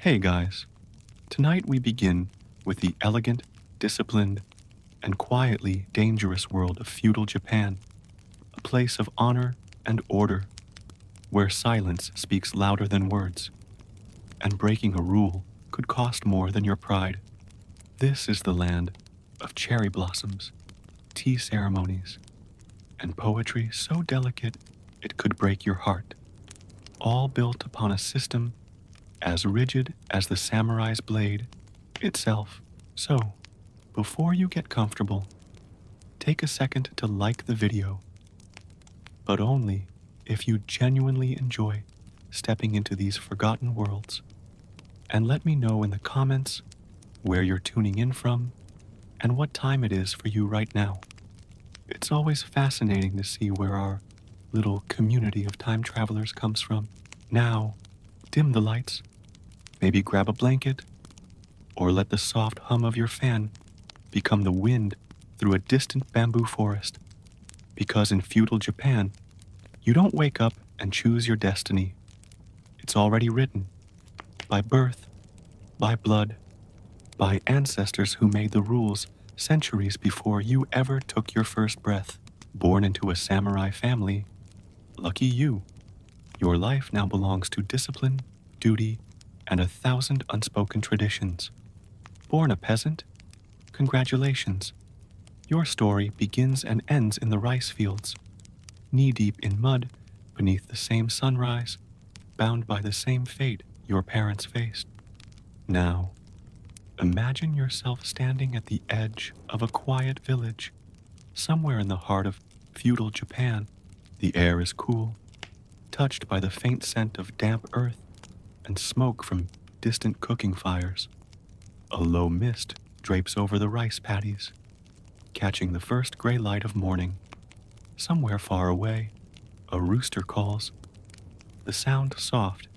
Hey guys, tonight we begin with the elegant, disciplined, and quietly dangerous world of feudal Japan, a place of honor and order where silence speaks louder than words, and breaking a rule could cost more than your pride. This is the land of cherry blossoms, tea ceremonies, and poetry so delicate it could break your heart, all built upon a system as rigid as the samurai's blade itself. So, before you get comfortable, take a second to like the video, but only if you genuinely enjoy stepping into these forgotten worlds. And let me know in the comments where you're tuning in from and what time it is for you right now. It's always fascinating to see where our little community of time travelers comes from. Now, dim the lights, maybe grab a blanket, or let the soft hum of your fan become the wind through a distant bamboo forest. Because in feudal Japan, you don't wake up and choose your destiny. It's already written, by birth, by blood, by ancestors who made the rules centuries before you ever took your first breath. Born into a samurai family, lucky you. Your life now belongs to discipline, duty, and 1,000 unspoken traditions. Born a peasant? Congratulations. Your story begins and ends in the rice fields, knee-deep in mud, beneath the same sunrise, bound by the same fate your parents faced. Now, imagine yourself standing at the edge of a quiet village, somewhere in the heart of feudal Japan. The air is cool, touched by the faint scent of damp earth and smoke from distant cooking fires. A low mist drapes over the rice paddies, catching the first gray light of morning. Somewhere far away, a rooster calls, the sound soft,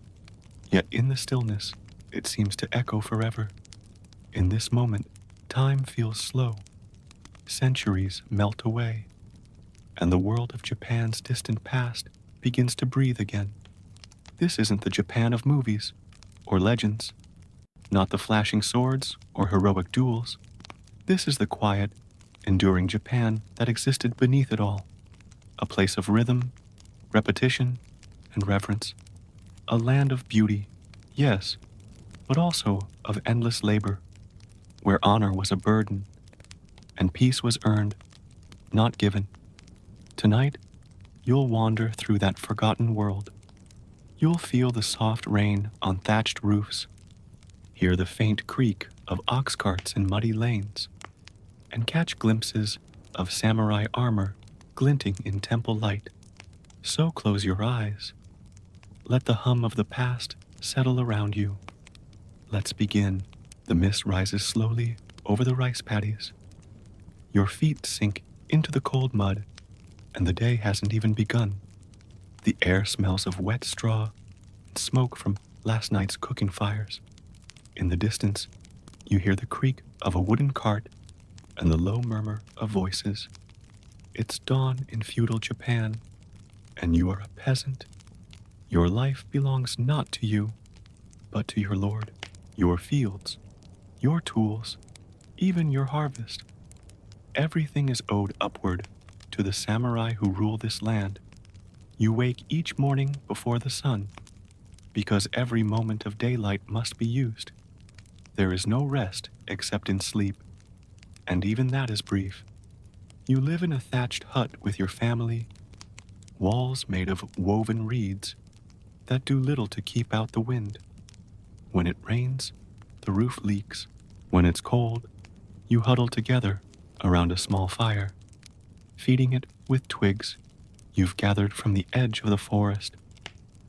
yet in the stillness, it seems to echo forever. In this moment, time feels slow. Centuries melt away, and the world of Japan's distant past begins to breathe again. This isn't the Japan of movies or legends, not the flashing swords or heroic duels. This is the quiet, enduring Japan that existed beneath it all, a place of rhythm, repetition, and reverence. A land of beauty, yes, but also of endless labor, where honor was a burden and peace was earned, not given. Tonight, you'll wander through that forgotten world. You'll feel the soft rain on thatched roofs, hear the faint creak of ox carts in muddy lanes, and catch glimpses of samurai armor glinting in temple light. So close your eyes. Let the hum of the past settle around you. Let's begin. The mist rises slowly over the rice paddies. Your feet sink into the cold mud, and the day hasn't even begun. The air smells of wet straw and smoke from last night's cooking fires. In the distance, you hear the creak of a wooden cart and the low murmur of voices. It's dawn in feudal Japan, and you are a peasant. Your life belongs not to you, but to your lord. Your fields, your tools, even your harvest. Everything is owed upward to the samurai who rule this land. You wake each morning before the sun, because every moment of daylight must be used. There is no rest except in sleep, and even that is brief. You live in a thatched hut with your family, walls made of woven reeds that do little to keep out the wind. When it rains, the roof leaks. When it's cold, you huddle together around a small fire, feeding it with twigs you've gathered from the edge of the forest.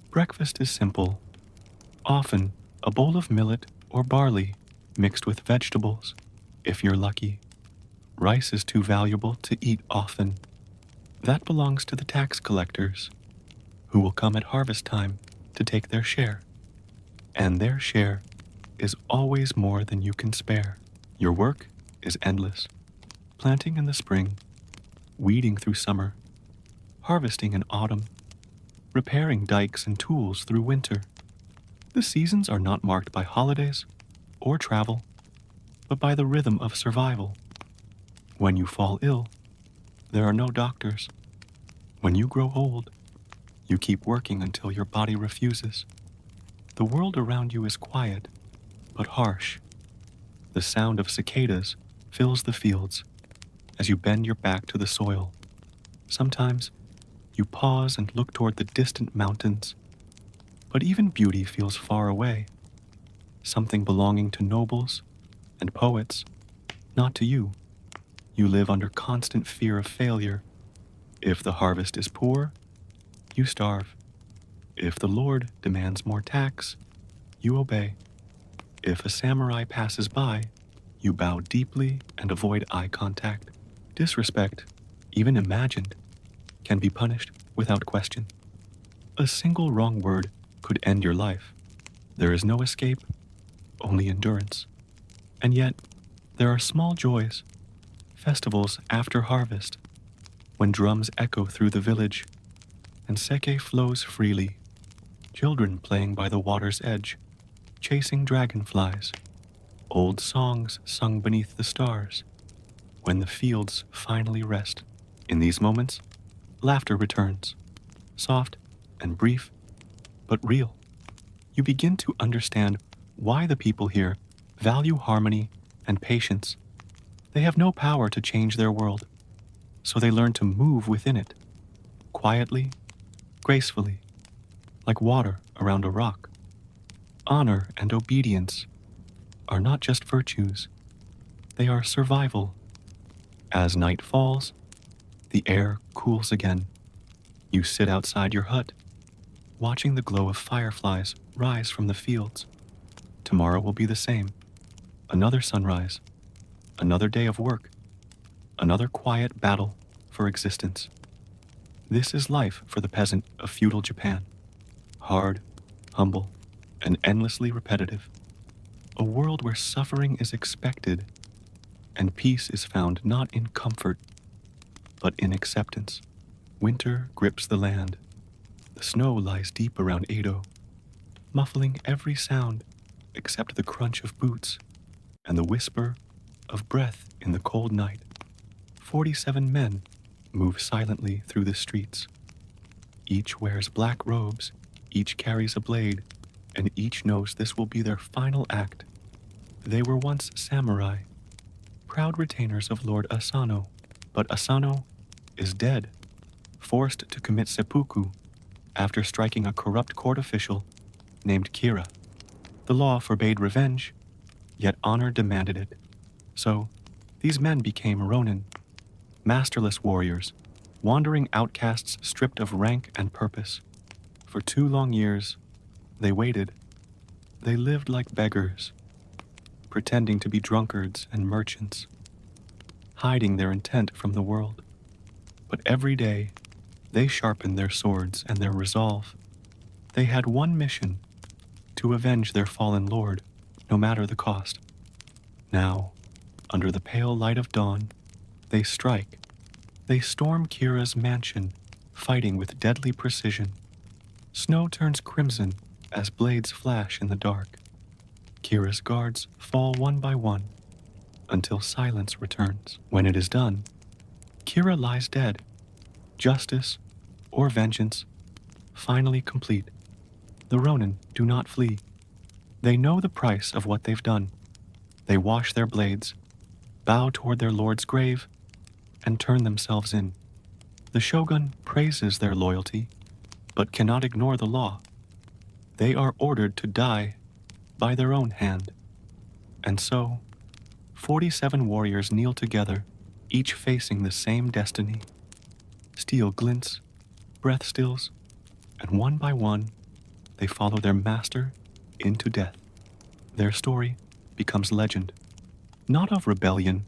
Breakfast is simple, often a bowl of millet or barley mixed with vegetables, if you're lucky. Rice is too valuable to eat often. That belongs to the tax collectors, who will come at harvest time to take their share. And their share is always more than you can spare. Your work is endless. Planting in the spring, weeding through summer, harvesting in autumn, repairing dikes and tools through winter. The seasons are not marked by holidays or travel, but by the rhythm of survival. When you fall ill, there are no doctors. When you grow old, you keep working until your body refuses. The world around you is quiet, but harsh. The sound of cicadas fills the fields as you bend your back to the soil. Sometimes you pause and look toward the distant mountains, but even beauty feels far away, something belonging to nobles and poets, not to you. You live under constant fear of failure. If the harvest is poor, you starve. If the Lord demands more tax, you obey. If a samurai passes by, you bow deeply and avoid eye contact. Disrespect, even imagined, can be punished without question. A single wrong word could end your life. There is no escape, only endurance. And yet, there are small joys, festivals after harvest, when drums echo through the village and sake flows freely, children playing by the water's edge, chasing dragonflies, old songs sung beneath the stars, when the fields finally rest. In these moments, laughter returns, soft and brief, but real. You begin to understand why the people here value harmony and patience. They have no power to change their world, so they learn to move within it, quietly, gracefully, like water around a rock. Honor and obedience are not just virtues, they are survival. As night falls, the air cools again. You sit outside your hut, watching the glow of fireflies rise from the fields. Tomorrow will be the same. Another sunrise, another day of work, another quiet battle for existence. This is life for the peasant of feudal Japan. Hard, humble, and endlessly repetitive. A world where suffering is expected and peace is found not in comfort, but in acceptance. Winter grips the land. The snow lies deep around Edo, muffling every sound except the crunch of boots and the whisper of breath in the cold night. 47 men move silently through the streets. Each wears black robes, each carries a blade, and each knows this will be their final act. They were once samurai, proud retainers of Lord Asano, but Asano is dead, forced to commit seppuku after striking a corrupt court official named Kira. The law forbade revenge, yet honor demanded it. So, these men became ronin, masterless warriors, wandering outcasts stripped of rank and purpose. For 2 long years, they waited. They lived like beggars, pretending to be drunkards and merchants, hiding their intent from the world. But every day, they sharpened their swords and their resolve. They had one mission: to avenge their fallen lord, no matter the cost. Now, under the pale light of dawn, they strike. They storm Kira's mansion, fighting with deadly precision. Snow turns crimson as blades flash in the dark. Kira's guards fall one by one until silence returns. When it is done, Kira lies dead. Justice or vengeance, finally complete. The Ronin do not flee. They know the price of what they've done. They wash their blades, bow toward their lord's grave, and turn themselves in. The shogun praises their loyalty, but cannot ignore the law. They are ordered to die by their own hand. And so, 47 warriors kneel together, each facing the same destiny. Steel glints, breath stills, and one by one, they follow their master into death. Their story becomes legend, not of rebellion,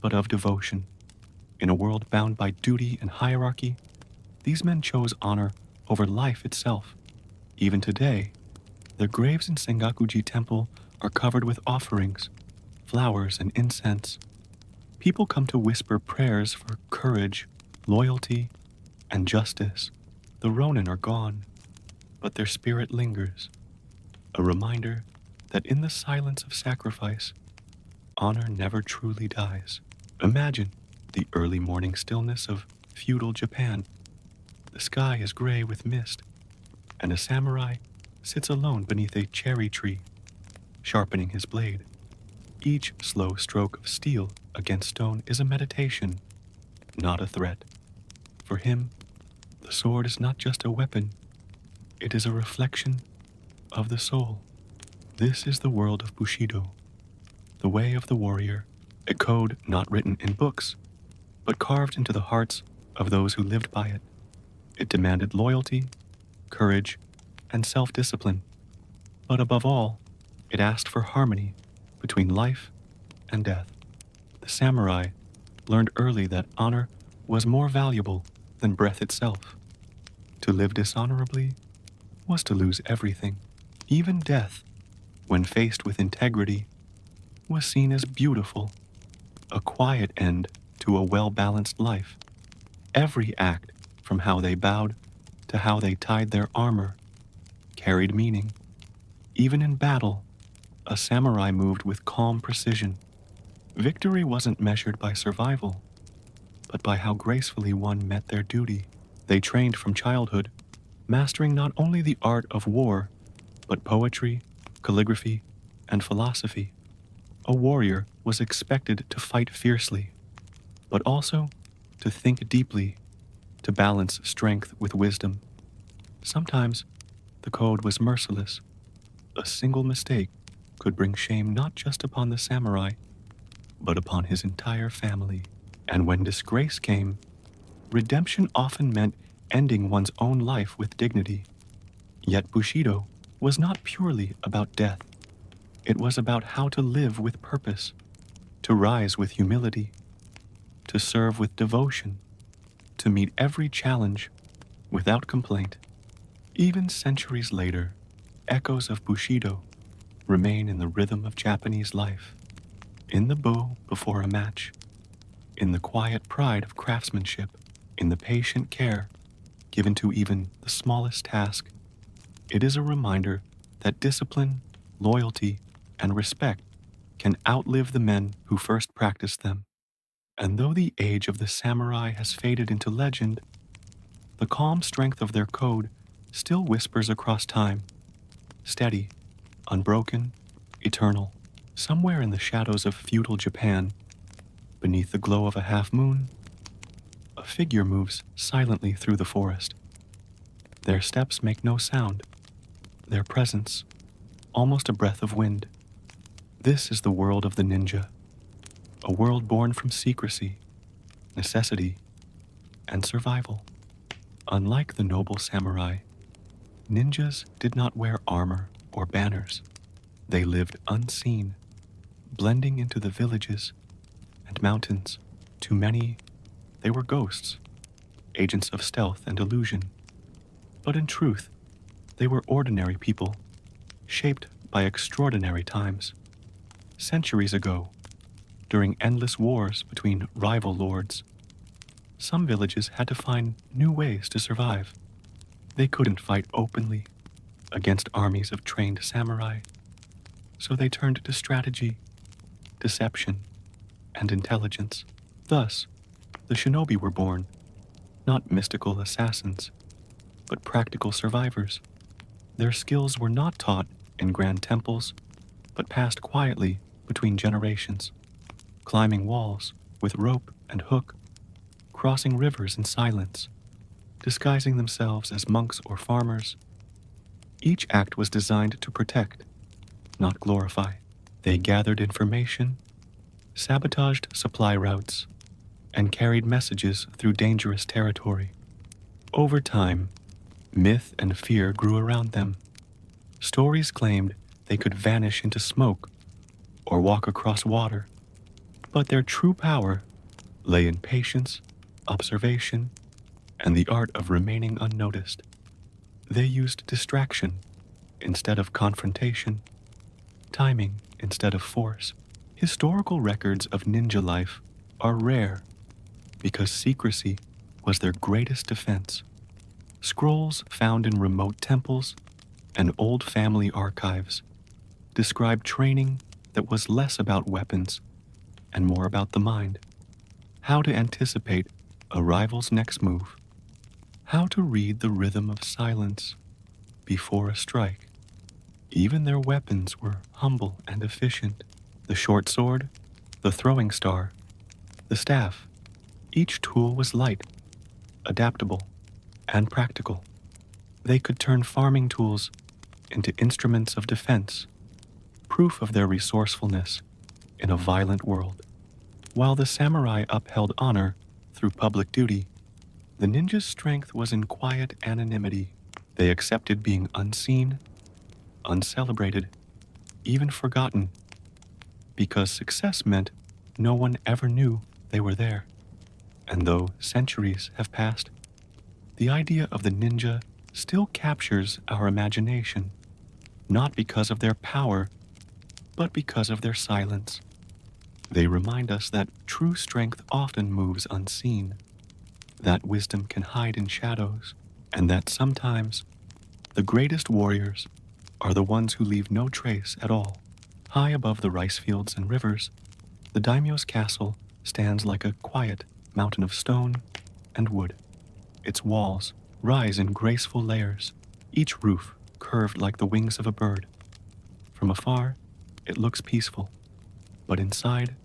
but of devotion. In a world bound by duty and hierarchy, these men chose honor over life itself. Even today, their graves in Sengakuji Temple are covered with offerings, flowers, and incense. People come to whisper prayers for courage, loyalty, and justice. The Ronin are gone, but their spirit lingers. a reminder that in the silence of sacrifice, honor never truly dies. Imagine the early morning stillness of feudal Japan. The sky is gray with mist, and a samurai sits alone beneath a cherry tree, sharpening his blade. Each slow stroke of steel against stone is a meditation, not a threat. For him, the sword is not just a weapon, it is a reflection of the soul. This is the world of Bushido, the way of the warrior, a code not written in books, but carved into the hearts of those who lived by it. It demanded loyalty, courage, and self-discipline. But above all, it asked for harmony between life and death. The samurai learned early that honor was more valuable than breath itself. To live dishonorably was to lose everything. Even death, when faced with integrity, was seen as beautiful, a quiet end to a well-balanced life. Every act, from how they bowed to how they tied their armor, carried meaning. Even in battle, a samurai moved with calm precision. Victory wasn't measured by survival, but by how gracefully one met their duty. They trained from childhood, mastering not only the art of war, but poetry, calligraphy, and philosophy. A warrior was expected to fight fiercely, but also to think deeply, to balance strength with wisdom. Sometimes the code was merciless. A single mistake could bring shame not just upon the samurai, but upon his entire family. And when disgrace came, redemption often meant ending one's own life with dignity. Yet Bushido was not purely about death. It was about how to live with purpose, to rise with humility, to serve with devotion, to meet every challenge without complaint. Even centuries later, echoes of Bushido remain in the rhythm of Japanese life, in the bow before a match, in the quiet pride of craftsmanship, in the patient care given to even the smallest task. It is a reminder that discipline, loyalty, and respect can outlive the men who first practiced them. And though the age of the samurai has faded into legend, the calm strength of their code still whispers across time, steady, unbroken, eternal. Somewhere in the shadows of feudal Japan, beneath the glow of a half moon, a figure moves silently through the forest. Their steps make no sound, their presence almost a breath of wind. This is the world of the ninja, a world born from secrecy, necessity, and survival. Unlike the noble samurai, ninjas did not wear armor or banners. They lived unseen, blending into the villages and mountains. To many, they were ghosts, agents of stealth and illusion. But in truth, they were ordinary people, shaped by extraordinary times. Centuries ago, during endless wars between rival lords, some villages had to find new ways to survive. They couldn't fight openly against armies of trained samurai, so they turned to strategy, deception, and intelligence. Thus, the shinobi were born, not mystical assassins, but practical survivors. Their skills were not taught in grand temples, but passed quietly between generations, climbing walls with rope and hook, crossing rivers in silence, disguising themselves as monks or farmers. Each act was designed to protect, not glorify. They gathered information, sabotaged supply routes, and carried messages through dangerous territory. Over time, myth and fear grew around them. Stories claimed they could vanish into smoke or walk across water, but their true power lay in patience, observation, and the art of remaining unnoticed. They used distraction instead of confrontation, timing instead of force. Historical records of ninja life are rare because secrecy was their greatest defense. Scrolls found in remote temples and old family archives describe training that was less about weapons and more about the mind. How to anticipate a rival's next move. How to read the rhythm of silence before a strike. Even their weapons were humble and efficient. The short sword, the throwing star, the staff. Each tool was light, adaptable, and practical. They could turn farming tools into instruments of defense, proof of their resourcefulness in a violent world. While the samurai upheld honor through public duty, the ninja's strength was in quiet anonymity. They accepted being unseen, uncelebrated, even forgotten, because success meant no one ever knew they were there. And though centuries have passed, the idea of the ninja still captures our imagination, not because of their power, but because of their silence. They remind us that true strength often moves unseen, that wisdom can hide in shadows, and that sometimes the greatest warriors are the ones who leave no trace at all. High above the rice fields and rivers, the daimyo's castle stands like a quiet mountain of stone and wood. Its walls rise in graceful layers, each roof curved like the wings of a bird. From afar, it looks peaceful, but inside,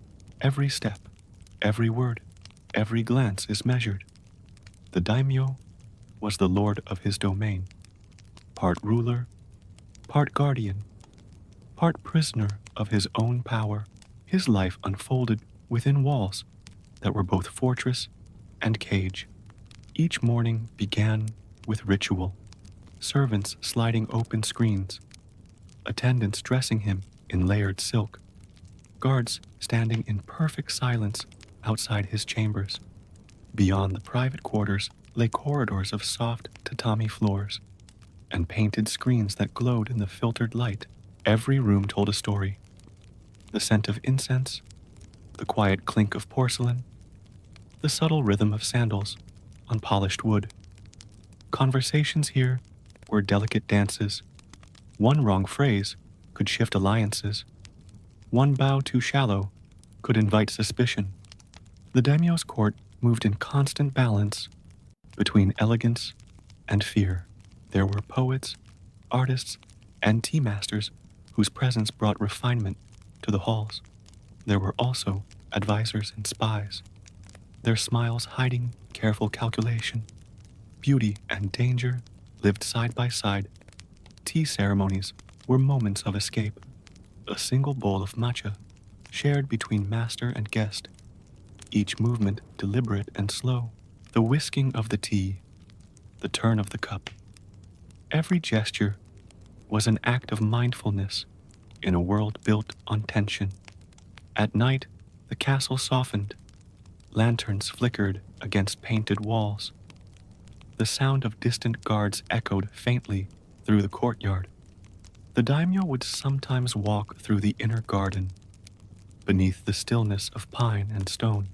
every step, every word, every glance is measured. The daimyo was the lord of his domain, part ruler, part guardian, part prisoner of his own power. His life unfolded within walls that were both fortress and cage. Each morning began with ritual, servants sliding open screens, attendants dressing him in layered silk, guards standing in perfect silence outside his chambers. Beyond the private quarters lay corridors of soft tatami floors and painted screens that glowed in the filtered light. Every room told a story. The scent of incense, the quiet clink of porcelain, the subtle rhythm of sandals on polished wood. Conversations here were delicate dances. One wrong phrase could shift alliances. One bow too shallow could invite suspicion. The daimyo's court moved in constant balance between elegance and fear. There were poets, artists, and tea masters whose presence brought refinement to the halls. There were also advisors and spies, their smiles hiding careful calculation. Beauty and danger lived side by side. Tea ceremonies were moments of escape. A single bowl of matcha, shared between master and guest, each movement deliberate and slow. The whisking of the tea, the turn of the cup. Every gesture was an act of mindfulness in a world built on tension. At night, the castle softened. Lanterns flickered against painted walls. The sound of distant guards echoed faintly through the courtyard. The daimyo would sometimes walk through the inner garden, beneath the stillness of pine and stone.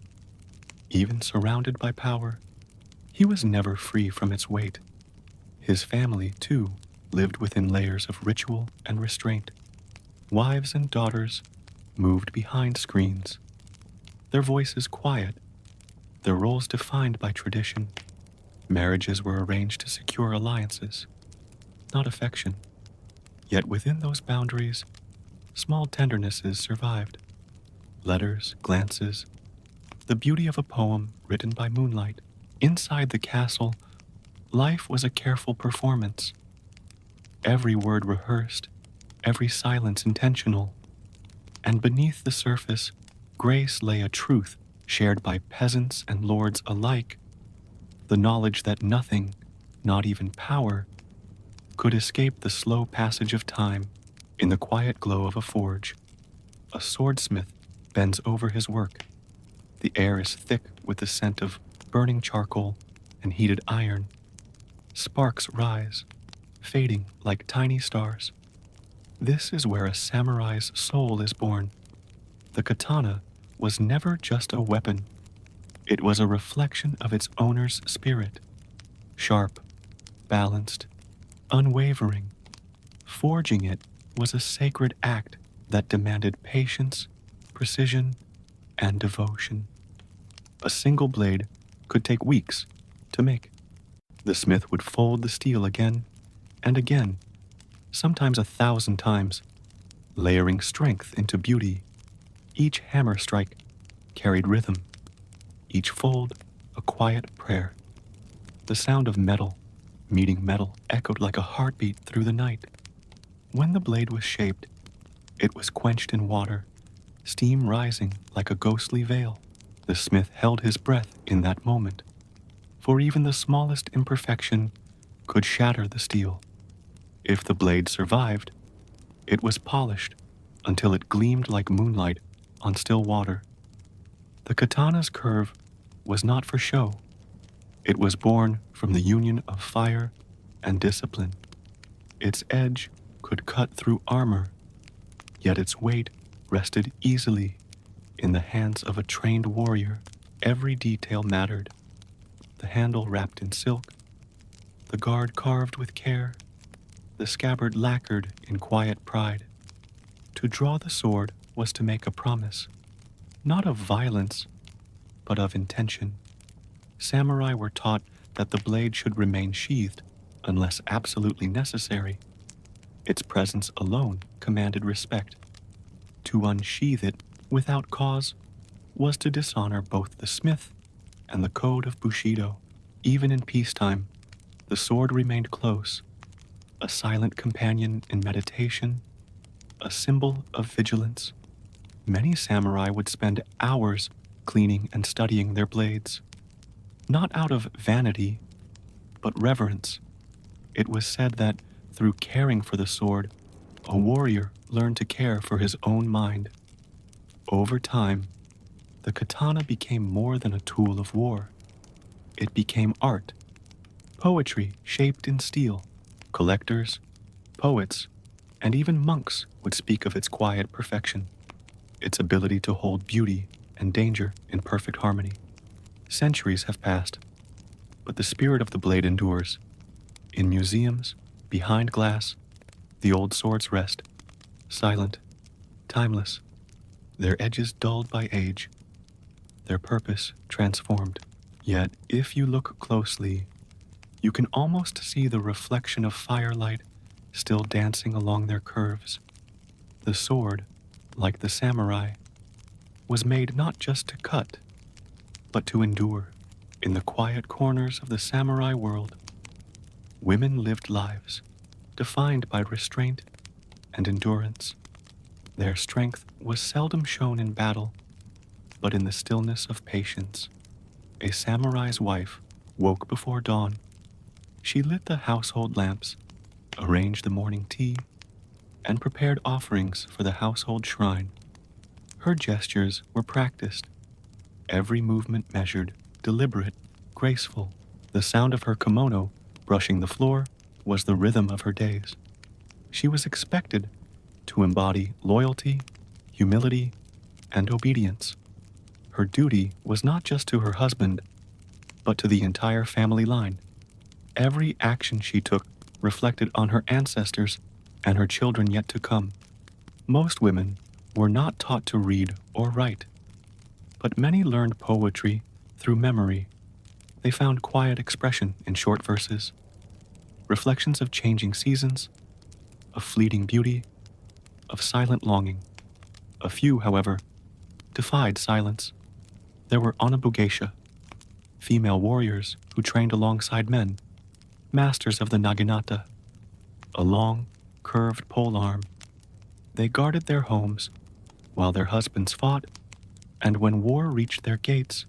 Even surrounded by power, he was never free from its weight. His family, too, lived within layers of ritual and restraint. Wives and daughters moved behind screens, their voices quiet, their roles defined by tradition. Marriages were arranged to secure alliances, not affection. Yet within those boundaries, small tendernesses survived. Letters, glances, the beauty of a poem written by moonlight. Inside the castle, life was a careful performance. Every word rehearsed, every silence intentional. And beneath the surface, grace lay a truth shared by peasants and lords alike. The knowledge that nothing, not even power, could escape the slow passage of time. In the quiet glow of a forge, a swordsmith bends over his work. The air is thick with the scent of burning charcoal and heated iron. Sparks rise, fading like tiny stars. This is where a samurai's soul is born. The katana was never just a weapon. It was a reflection of its owner's spirit. Sharp, balanced, unwavering. Forging it was a sacred act that demanded patience, precision, and devotion. A single blade could take weeks to make. The smith would fold the steel again and again, sometimes 1,000 times, layering strength into beauty. Each hammer strike carried rhythm, each fold a quiet prayer. The sound of metal meeting metal echoed like a heartbeat through the night. When the blade was shaped, it was quenched in water, steam rising like a ghostly veil. The smith held his breath in that moment, for even the smallest imperfection could shatter the steel. If the blade survived, it was polished until it gleamed like moonlight on still water. The katana's curve was not for show. It was born from the union of fire and discipline. Its edge could cut through armor, yet its weight rested easily in the hands of a trained warrior. Every detail mattered. The handle wrapped in silk, the guard carved with care, the scabbard lacquered in quiet pride. To draw the sword was to make a promise, not of violence, but of intention. Samurai were taught that the blade should remain sheathed unless absolutely necessary. Its presence alone commanded respect. To unsheathe it without cause was to dishonor both the smith and the code of Bushido. Even in peacetime, the sword remained close, a silent companion in meditation, a symbol of vigilance. Many samurai would spend hours cleaning and studying their blades, not out of vanity, but reverence. It was said that through caring for the sword, a warrior learned to care for his own mind. Over time, the katana became more than a tool of war. It became art, poetry shaped in steel. Collectors, poets, and even monks would speak of its quiet perfection, its ability to hold beauty and danger in perfect harmony. Centuries have passed, but the spirit of the blade endures. In museums, behind glass, the old swords rest, silent, timeless, their edges dulled by age, their purpose transformed. Yet, if you look closely, you can almost see the reflection of firelight still dancing along their curves. The sword, like the samurai, was made not just to cut, but to endure. In the quiet corners of the samurai world, women lived lives defined by restraint and endurance. Their strength was seldom shown in battle, but in the stillness of patience. A samurai's wife woke before dawn. She lit the household lamps, arranged the morning tea, and prepared offerings for the household shrine. Her gestures were practiced, every movement measured, deliberate, graceful. The sound of her kimono brushing the floor was the rhythm of her days. She was expected to embody loyalty, humility, and obedience. Her duty was not just to her husband, but to the entire family line. Every action she took reflected on her ancestors and her children yet to come. Most women were not taught to read or write, but many learned poetry through memory. They found quiet expression in short verses, reflections of changing seasons, of fleeting beauty, of silent longing. A few, however, defied silence. There were onabugeisha, female warriors who trained alongside men, masters of the naginata, a long, curved polearm. They guarded their homes while their husbands fought, and when war reached their gates,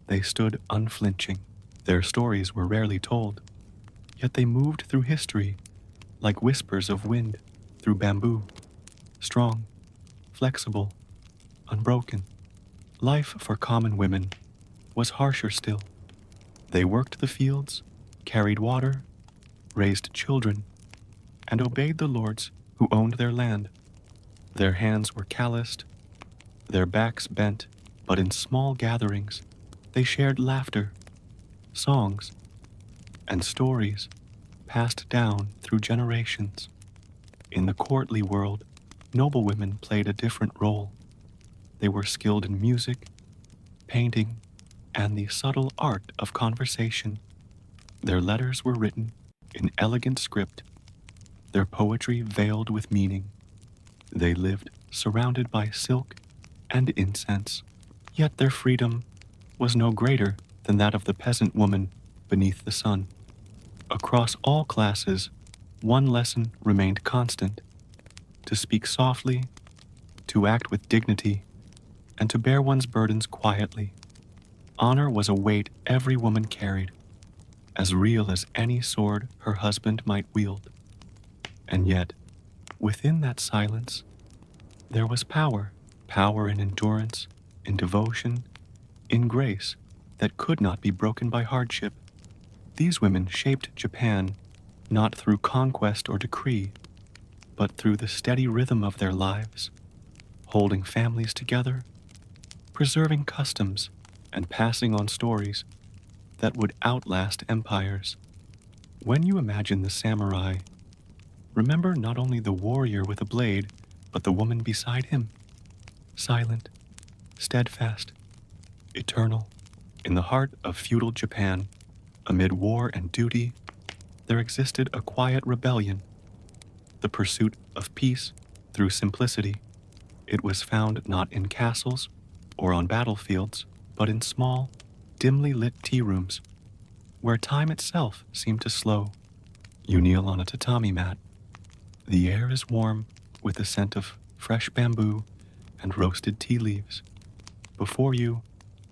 they stood unflinching. Their stories were rarely told, yet they moved through history like whispers of wind through bamboo, strong, flexible, unbroken. Life for common women was harsher still. They worked the fields, carried water, raised children, and obeyed the lords who owned their land. Their hands were calloused, their backs bent, but in small gatherings, they shared laughter, songs, and stories passed down through generations. In the courtly world, noblewomen played a different role. They were skilled in music, painting, and the subtle art of conversation. Their letters were written in elegant script, their poetry veiled with meaning. They lived surrounded by silk and incense, yet their freedom was no greater than that of the peasant woman beneath the sun. Across all classes, one lesson remained constant: to speak softly, to act with dignity, and to bear one's burdens quietly. Honor was a weight every woman carried, as real as any sword her husband might wield. And yet, within that silence, there was power in endurance, in devotion, in grace that could not be broken by hardship. These women shaped Japan not through conquest or decree, but through the steady rhythm of their lives, holding families together, preserving customs, and passing on stories that would outlast empires. When you imagine the samurai, remember not only the warrior with a blade, but the woman beside him, silent, steadfast, eternal. In the heart of feudal Japan, amid war and duty, there existed a quiet rebellion, the pursuit of peace through simplicity. It was found not in castles or on battlefields, but in small, dimly lit tea rooms, where time itself seemed to slow. You kneel on a tatami mat. The air is warm with the scent of fresh bamboo and roasted tea leaves. Before you,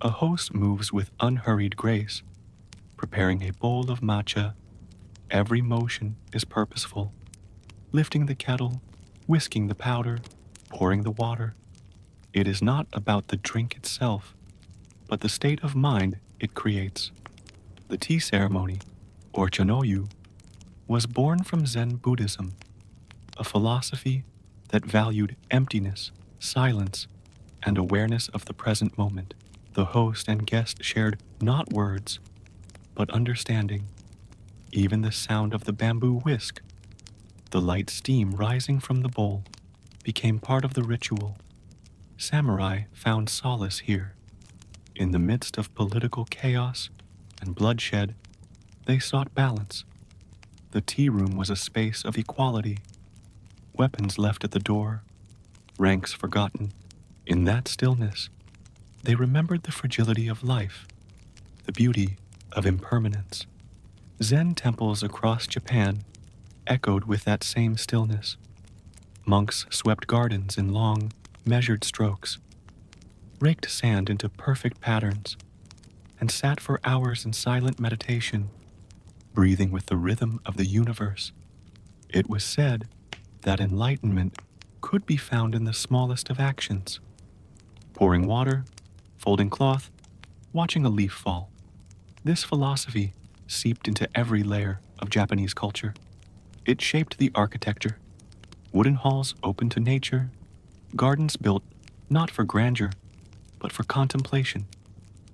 a host moves with unhurried grace, preparing a bowl of matcha. Every motion is purposeful, lifting the kettle, whisking the powder, pouring the water. It is not about the drink itself, but the state of mind it creates. The tea ceremony, or chanoyu, was born from Zen Buddhism, a philosophy that valued emptiness, silence, and awareness of the present moment. The host and guest shared not words, but understanding. Even the sound of the bamboo whisk, the light steam rising from the bowl, became part of the ritual. Samurai found solace here. In the midst of political chaos and bloodshed, they sought balance. The tea room was a space of equality, weapons left at the door, ranks forgotten. In that stillness, they remembered the fragility of life, the beauty of impermanence. Zen temples across Japan echoed with that same stillness. Monks swept gardens in long, measured strokes, raked sand into perfect patterns, and sat for hours in silent meditation, breathing with the rhythm of the universe. It was said that enlightenment could be found in the smallest of actions: pouring water, folding cloth, watching a leaf fall. This philosophy seeped into every layer of Japanese culture. It shaped the architecture: wooden halls open to nature, gardens built not for grandeur, but for contemplation.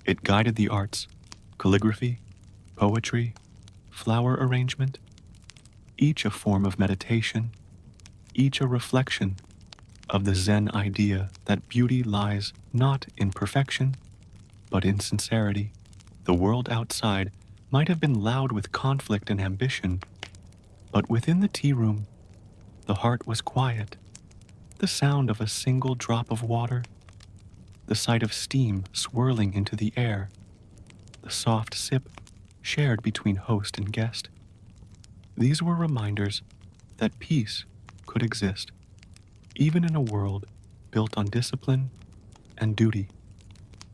It guided the arts: calligraphy, poetry, flower arrangement, each a form of meditation, each a reflection of the Zen idea that beauty lies not in perfection, but in sincerity. The world outside might have been loud with conflict and ambition, but within the tea room, the heart was quiet. The sound of a single drop of water, the sight of steam swirling into the air, the soft sip shared between host and guest. These were reminders that peace could exist, even in a world built on discipline and duty.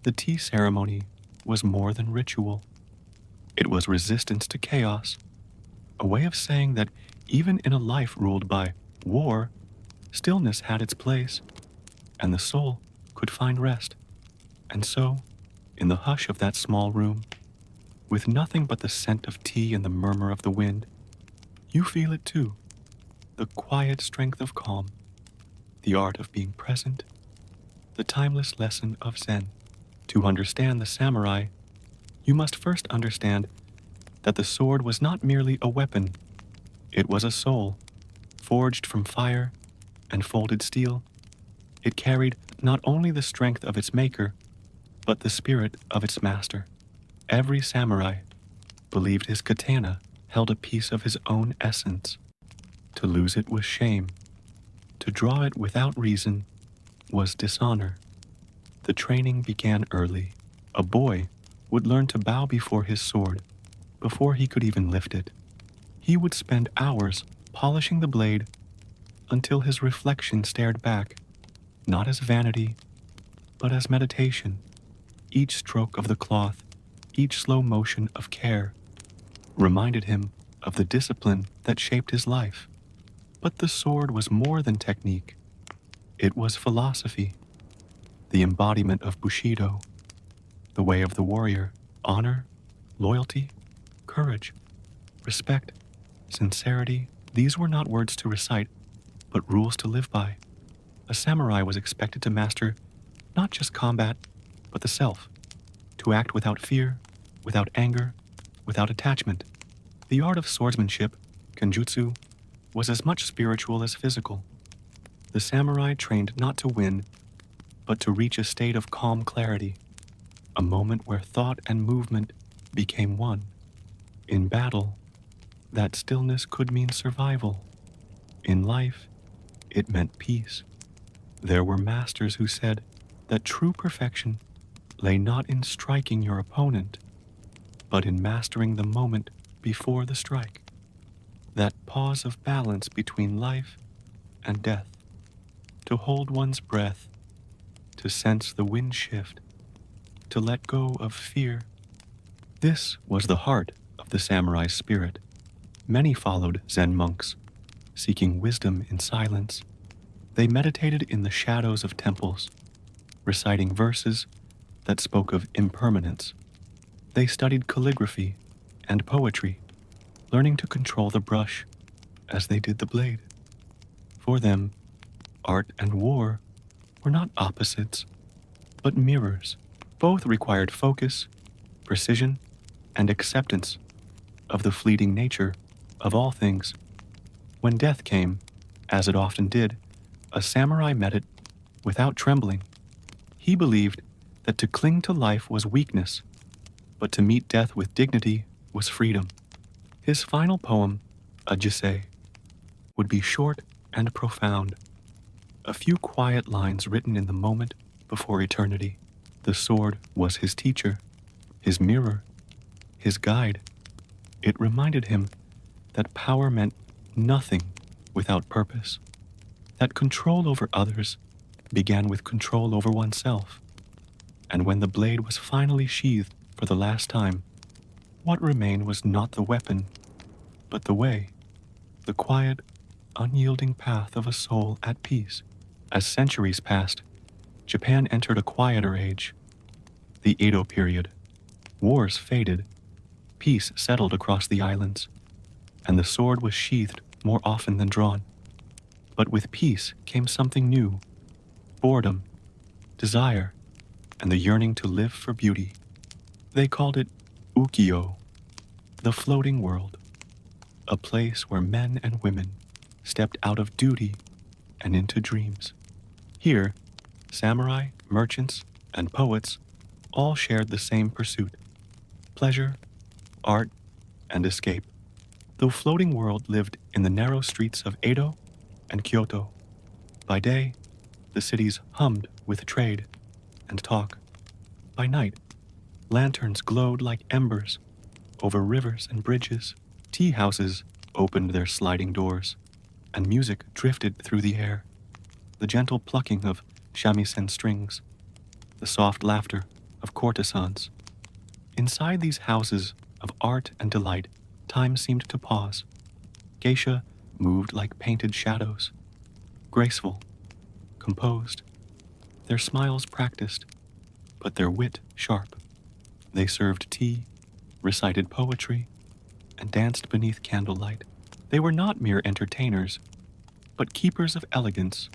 The tea ceremony was more than ritual. It was resistance to chaos, a way of saying that even in a life ruled by war, stillness had its place, and the soul could find rest. And so, in the hush of that small room, with nothing but the scent of tea and the murmur of the wind, you feel it too, the quiet strength of calm, the art of being present, the timeless lesson of Zen. To understand the samurai, you must first understand that the sword was not merely a weapon, it was a soul, Forged from fire and folded steel, it carried not only the strength of its maker, but the spirit of its master. Every samurai believed his katana held a piece of his own essence. To lose it was shame. To draw it without reason was dishonor. The training began early. A boy would learn to bow before his sword before he could even lift it. He would spend hours polishing the blade until his reflection stared back, not as vanity, but as meditation. Each stroke of the cloth, each slow motion of care, reminded him of the discipline that shaped his life. But the sword was more than technique. It was philosophy, the embodiment of Bushido, the way of the warrior, honor, loyalty, courage, respect, sincerity. These were not words to recite, but rules to live by. A samurai was expected to master not just combat, but the self, to act without fear, without anger, without attachment. The art of swordsmanship, kenjutsu, was as much spiritual as physical. The samurai trained not to win, but to reach a state of calm clarity, a moment where thought and movement became one. In battle, that stillness could mean survival. In life, it meant peace. There were masters who said that true perfection lay not in striking your opponent, but in mastering the moment before the strike. That pause of balance between life and death, to hold one's breath, to sense the wind shift, to let go of fear. This was the heart of the samurai's spirit. Many followed Zen monks, seeking wisdom in silence. They meditated in the shadows of temples, reciting verses that spoke of impermanence. They studied calligraphy and poetry, learning to control the brush as they did the blade. For them, art and war were not opposites, but mirrors. Both required focus, precision, and acceptance of the fleeting nature of all things. When death came, as it often did, a samurai met it without trembling. He believed that to cling to life was weakness, but to meet death with dignity was freedom. His final poem, a jisei, would be short and profound. A few quiet lines written in the moment before eternity. The sword was his teacher, his mirror, his guide. It reminded him that power meant nothing without purpose, that control over others began with control over oneself. And when the blade was finally sheathed for the last time, what remained was not the weapon, but the way, the quiet, unyielding path of a soul at peace. As centuries passed, Japan entered a quieter age, the Edo period. Wars faded, peace settled across the islands, and the sword was sheathed more often than drawn. But with peace came something new: boredom, desire, and the yearning to live for beauty. They called it ukiyo, the floating world, a place where men and women stepped out of duty and into dreams. Here, samurai, merchants, and poets all shared the same pursuit: pleasure, art, and escape. The floating world lived in the narrow streets of Edo and Kyoto. By day, the cities hummed with trade and talk. By night, lanterns glowed like embers over rivers and bridges. Tea houses opened their sliding doors, and music drifted through the air. The gentle plucking of shamisen strings, the soft laughter of courtesans. Inside these houses of art and delight, time seemed to pause. Geisha moved like painted shadows, graceful, composed, their smiles practiced, but their wit sharp. They served tea, recited poetry, and danced beneath candlelight. They were not mere entertainers, but keepers of elegance,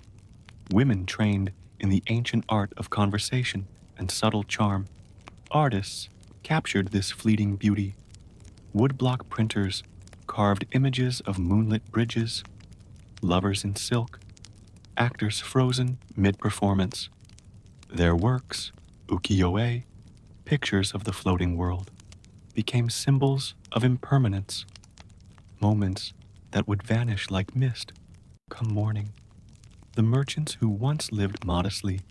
women trained in the ancient art of conversation and subtle charm. Artists captured this fleeting beauty. Woodblock printers carved images of moonlit bridges, lovers in silk, actors frozen mid-performance. Their works, ukiyo-e, pictures of the floating world, became symbols of impermanence, moments that would vanish like mist come morning. The merchants who once lived modestly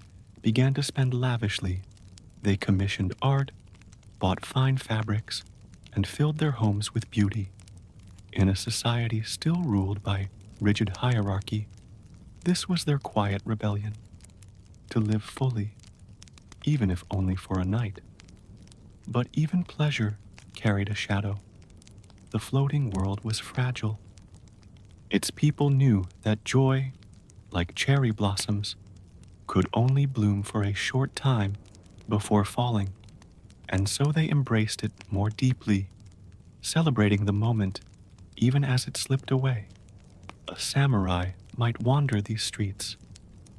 began to spend lavishly. They commissioned art, bought fine fabrics, and filled their homes with beauty. In a society still ruled by rigid hierarchy, this was their quiet rebellion, to live fully, even if only for a night. But even pleasure carried a shadow. The floating world was fragile. Its people knew that joy, like cherry blossoms, could only bloom for a short time before falling, and so they embraced it more deeply, celebrating the moment even as it slipped away. A samurai might wander these streets,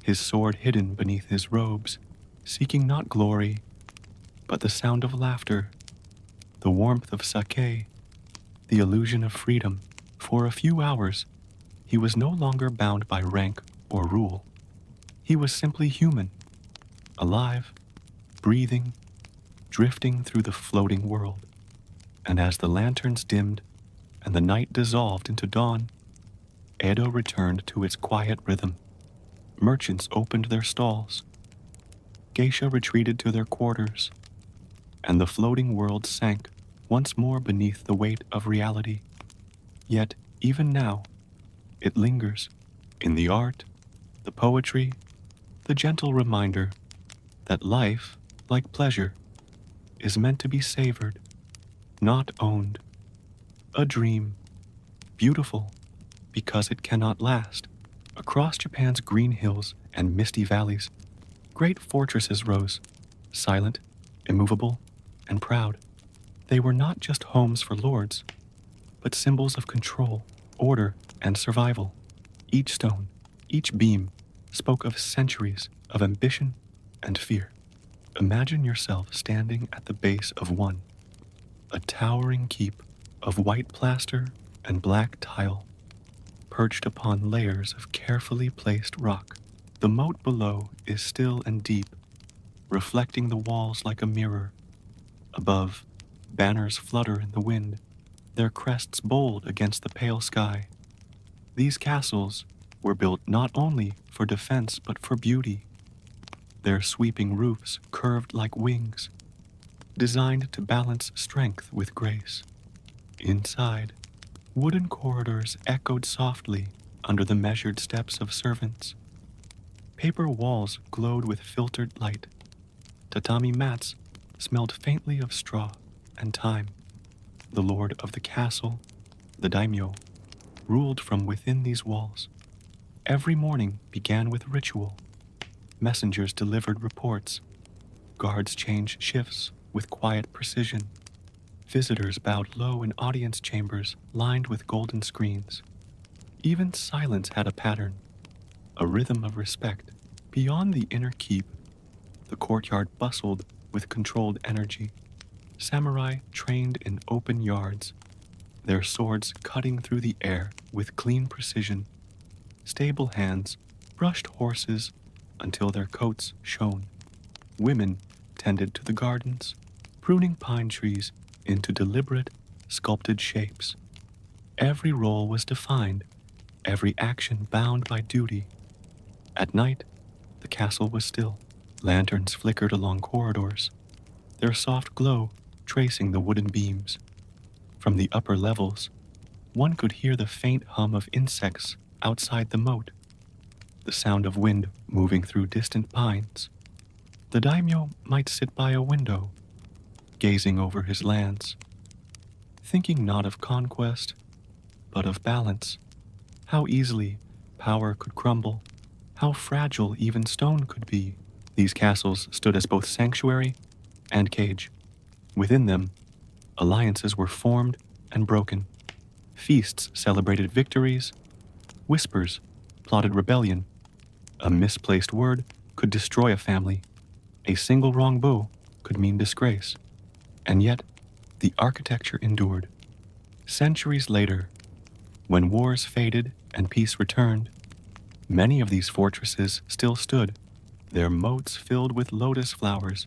his sword hidden beneath his robes, seeking not glory, but the sound of laughter, the warmth of sake, the illusion of freedom. For a few hours, he was no longer bound by rank or rule. He was simply human, alive, breathing, drifting through the floating world. And as the lanterns dimmed and the night dissolved into dawn, Edo returned to its quiet rhythm. Merchants opened their stalls. Geisha retreated to their quarters, and the floating world sank once more beneath the weight of reality. Yet, even now, it lingers in the art, the poetry, the gentle reminder that life, like pleasure, is meant to be savored, not owned. A dream, beautiful because it cannot last. Across Japan's green hills and misty valleys, great fortresses rose, silent, immovable, and proud. They were not just homes for lords, but symbols of control, order, and survival. Each stone, each beam, spoke of centuries of ambition and fear. Imagine yourself standing at the base of one, a towering keep of white plaster and black tile, perched upon layers of carefully placed rock. The moat below is still and deep, reflecting the walls like a mirror. Above, banners flutter in the wind, their crests bold against the pale sky. These castles were built not only for defense but for beauty, their sweeping roofs curved like wings, designed to balance strength with grace. Inside, wooden corridors echoed softly under the measured steps of servants. Paper walls glowed with filtered light. Tatami mats smelled faintly of straw and time. The lord of the castle, the daimyo, ruled from within these walls. Every morning began with ritual. Messengers delivered reports. Guards changed shifts with quiet precision. Visitors bowed low in audience chambers lined with golden screens. Even silence had a pattern, a rhythm of respect. Beyond the inner keep, the courtyard bustled with controlled energy. Samurai trained in open yards, their swords cutting through the air with clean precision. Stable hands brushed horses until their coats shone. Women tended to the gardens, pruning pine trees into deliberate, sculpted shapes. Every role was defined, every action bound by duty. At night, the castle was still. Lanterns flickered along corridors, their soft glow tracing the wooden beams. From the upper levels, one could hear the faint hum of insects outside the moat, the sound of wind moving through distant pines. The daimyo might sit by a window, gazing over his lands, thinking not of conquest, but of balance. How easily power could crumble, how fragile even stone could be. These castles stood as both sanctuary and cage. Within them, alliances were formed and broken. Feasts celebrated victories. Whispers plotted rebellion. A misplaced word could destroy a family. A single wrong blow could mean disgrace. And yet, the architecture endured. Centuries later, when wars faded and peace returned, many of these fortresses still stood, their moats filled with lotus flowers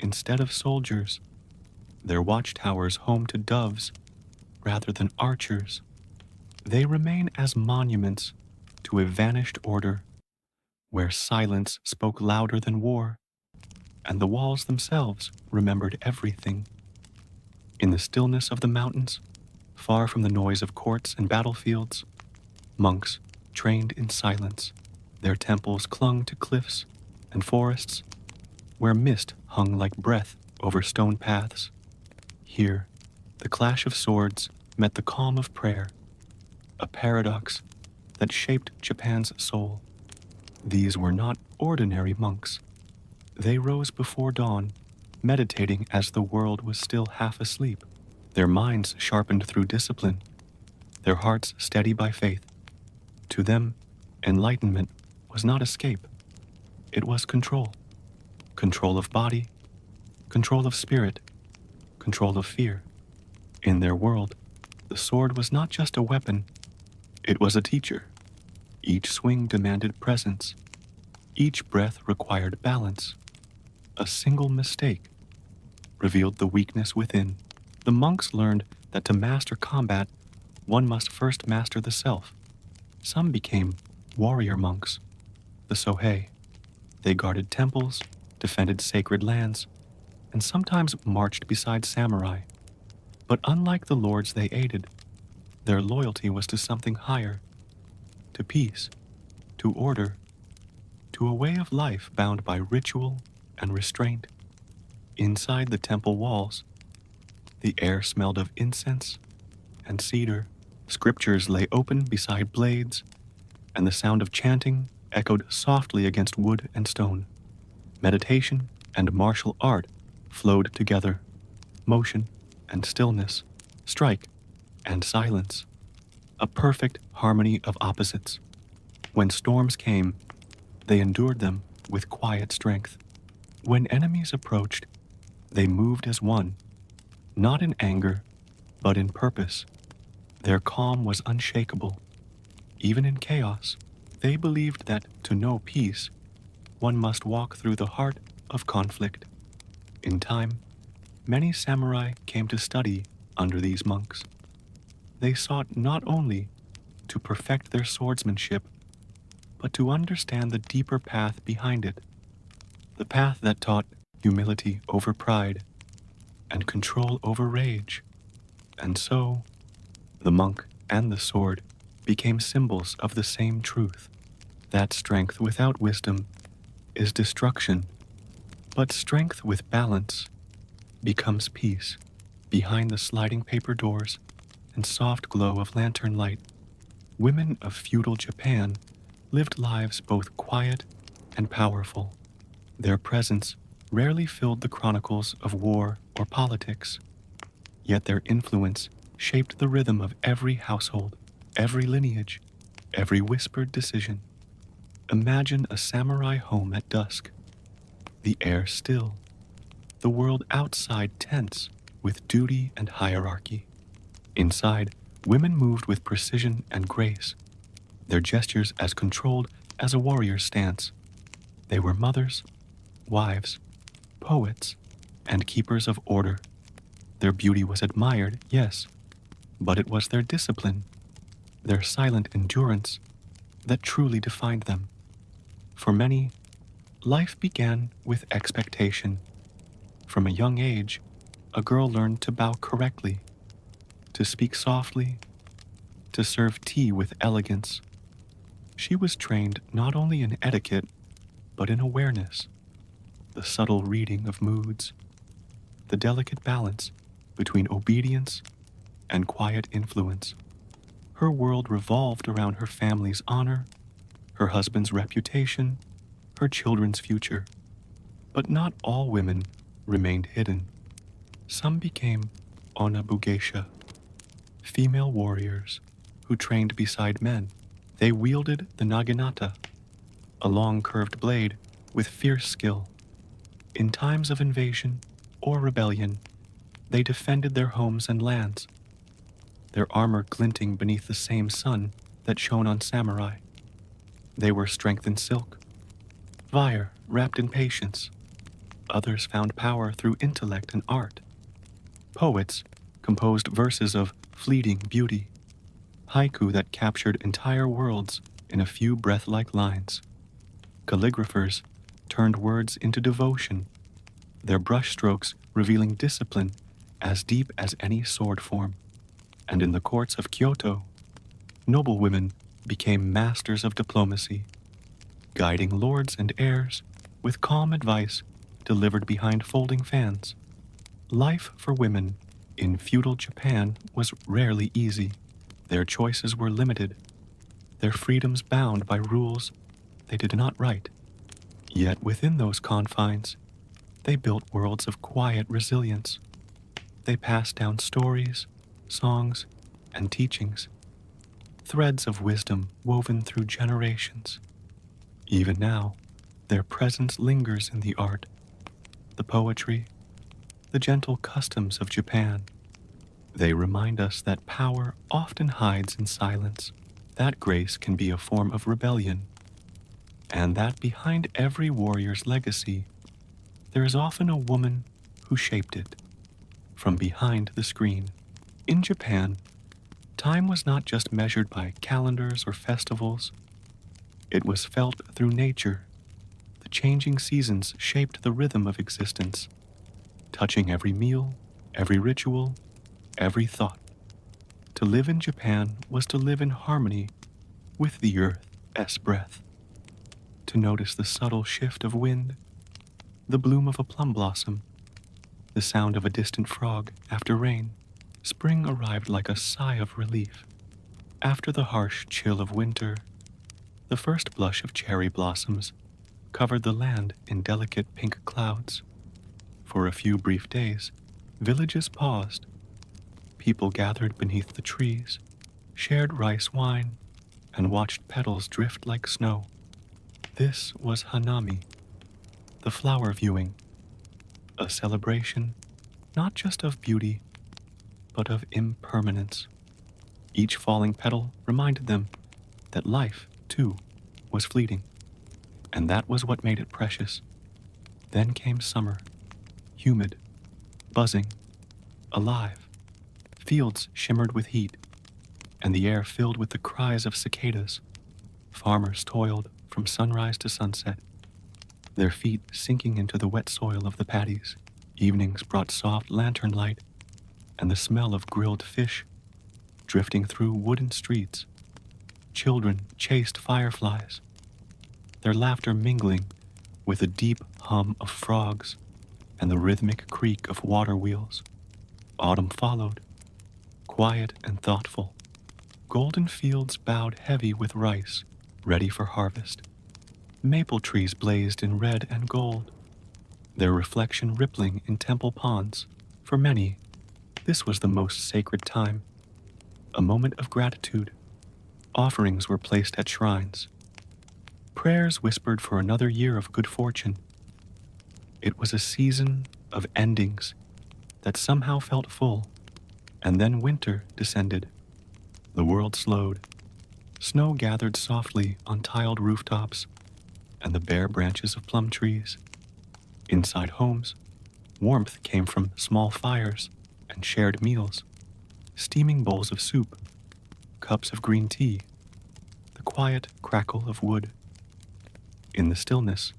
instead of soldiers, their watchtowers home to doves rather than archers. They remain as monuments to a vanished order where silence spoke louder than war, and the walls themselves remembered everything. In the stillness of the mountains, far from the noise of courts and battlefields, monks trained in silence. Their temples clung to cliffs and forests where mist hung like breath over stone paths. Here, the clash of swords met the calm of prayer, a paradox that shaped Japan's soul. These were not ordinary monks. They rose before dawn, meditating as the world was still half asleep, their minds sharpened through discipline, their hearts steady by faith. To them, enlightenment was not escape, it was control. Control of body, control of spirit, control of fear. In their world, the sword was not just a weapon, it was a teacher. Each swing demanded presence. Each breath required balance. A single mistake revealed the weakness within. The monks learned that to master combat, one must first master the self. Some became warrior monks, the Sohei. They guarded temples, defended sacred lands, and sometimes marched beside samurai. But unlike the lords they aided, their loyalty was to something higher, to peace, to order, to a way of life bound by ritual and restraint. Inside the temple walls, the air smelled of incense and cedar. Scriptures lay open beside blades, and the sound of chanting echoed softly against wood and stone. Meditation and martial art flowed together, motion and stillness, strike and silence, a perfect harmony of opposites. When storms came, they endured them with quiet strength. When enemies approached, they moved as one, not in anger, but in purpose. Their calm was unshakable. Even in chaos, they believed that to know peace, one must walk through the heart of conflict. In time, many samurai came to study under these monks. They sought not only to perfect their swordsmanship, but to understand the deeper path behind it, the path that taught humility over pride and control over rage. And so, the monk and the sword became symbols of the same truth, that strength without wisdom is destruction, but strength with balance becomes peace. Behind the sliding paper doors and soft glow of lantern light, women of feudal Japan lived lives both quiet and powerful. Their presence rarely filled the chronicles of war or politics, yet their influence shaped the rhythm of every household, every lineage, every whispered decision. Imagine a samurai home at dusk, the air still, the world outside tense with duty and hierarchy. Inside, women moved with precision and grace, their gestures as controlled as a warrior's stance. They were mothers, wives, poets, and keepers of order. Their beauty was admired, yes, but it was their discipline, their silent endurance, that truly defined them. For many, life began with expectation. From a young age, a girl learned to bow correctly, to speak softly, to serve tea with elegance. She was trained not only in etiquette, but in awareness, the subtle reading of moods, the delicate balance between obedience and quiet influence. Her world revolved around her family's honor, her husband's reputation, her children's future. But not all women remained hidden. Some became onabugeisha, female warriors who trained beside men. They wielded the naginata, a long curved blade with fierce skill. In times of invasion or rebellion, they defended their homes and lands, their armor glinting beneath the same sun that shone on samurai. They were strength in silk, fire wrapped in patience. Others found power through intellect and art. Poets composed verses of fleeting beauty, haiku that captured entire worlds in a few breath-like lines. Calligraphers turned words into devotion, their brushstrokes revealing discipline as deep as any sword form. And in the courts of Kyoto, noblewomen became masters of diplomacy, guiding lords and heirs with calm advice delivered behind folding fans. Life for women in feudal Japan was rarely easy. Their choices were limited, their freedoms bound by rules they did not write. Yet within those confines, they built worlds of quiet resilience. They passed down stories, songs, and teachings, threads of wisdom woven through generations. Even now, their presence lingers in the art, the poetry, the gentle customs of Japan. They remind us that power often hides in silence, that grace can be a form of rebellion, and that behind every warrior's legacy, there is often a woman who shaped it from behind the screen. In Japan, time was not just measured by calendars or festivals. It was felt through nature. The changing seasons shaped the rhythm of existence, touching every meal, every ritual, every thought. To live in Japan was to live in harmony with the earth's breath, to notice the subtle shift of wind, the bloom of a plum blossom, the sound of a distant frog after rain. Spring arrived like a sigh of relief. After the harsh chill of winter, the first blush of cherry blossoms covered the land in delicate pink clouds. For a few brief days, villages paused. People gathered beneath the trees, shared rice wine, and watched petals drift like snow. This was Hanami, the flower viewing, a celebration not just of beauty, but of impermanence. Each falling petal reminded them that life, too, was fleeting, and that was what made it precious. Then came summer, humid, buzzing, alive. Fields shimmered with heat, and the air filled with the cries of cicadas. Farmers toiled from sunrise to sunset, their feet sinking into the wet soil of the paddies. Evenings brought soft lantern light and the smell of grilled fish drifting through wooden streets. Children chased fireflies, their laughter mingling with the deep hum of frogs and the rhythmic creak of water wheels. Autumn followed, quiet and thoughtful. Golden fields bowed heavy with rice, ready for harvest. Maple trees blazed in red and gold, their reflection rippling in temple ponds. For many, this was the most sacred time, a moment of gratitude. Offerings were placed at shrines. Prayers whispered for another year of good fortune. It was a season of endings that somehow felt full, and then winter descended. The world slowed. Snow gathered softly on tiled rooftops and the bare branches of plum trees. Inside homes, warmth came from small fires and shared meals, steaming bowls of soup, cups of green tea, the quiet crackle of wood. In the stillness,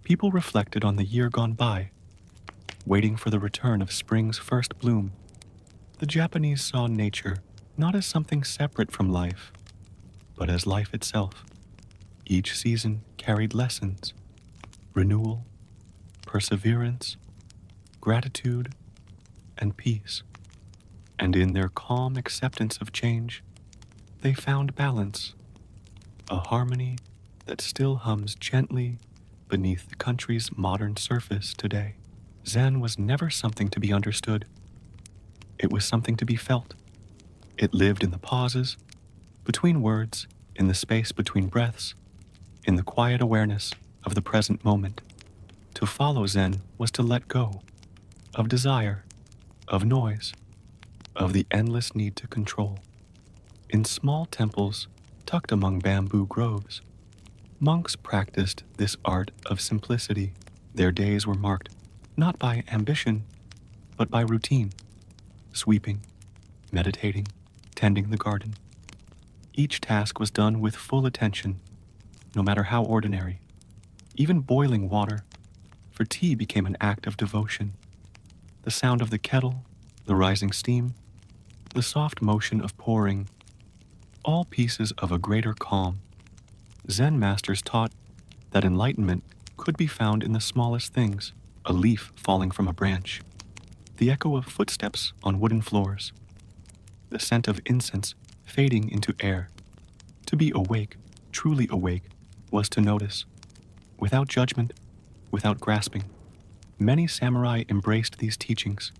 people reflected on the year gone by, waiting for the return of spring's first bloom. The Japanese saw nature not as something separate from life, but as life itself. Each season carried lessons, renewal, perseverance, gratitude, and peace. And in their calm acceptance of change, they found balance, a harmony that still hums gently beneath the country's modern surface today. Zen was never something to be understood. It was something to be felt. It lived in the pauses, between words, in the space between breaths, in the quiet awareness of the present moment. To follow Zen was to let go of desire, of noise, of the endless need to control. In small temples, tucked among bamboo groves. Monks practiced this art of simplicity. Their days were marked not by ambition, but by routine, sweeping, meditating, tending the garden. Each task was done with full attention, no matter how ordinary. Even boiling water for tea became an act of devotion. The sound of the kettle, the rising steam, the soft motion of pouring, all pieces of a greater calm. Zen masters taught that enlightenment could be found in the smallest things, a leaf falling from a branch, the echo of footsteps on wooden floors, the scent of incense fading into air. To be awake, truly awake, was to notice, without judgment, without grasping. Many samurai embraced these teachings.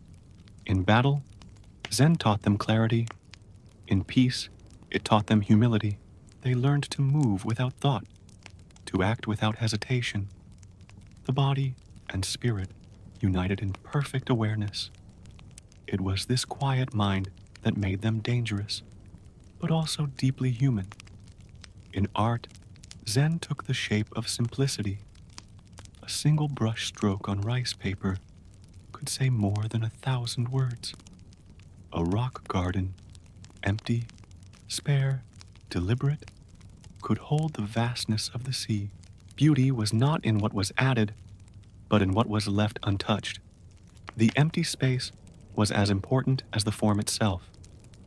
In battle, Zen taught them clarity. In peace, it taught them humility. They learned to move without thought, to act without hesitation. The body and spirit united in perfect awareness. It was this quiet mind that made them dangerous, but also deeply human. In art, Zen took the shape of simplicity. A single brush stroke on rice paper could say more than 1,000 words. A rock garden, empty, spare, deliberate, could hold the vastness of the sea. Beauty was not in what was added, but in what was left untouched. The empty space was as important as the form itself.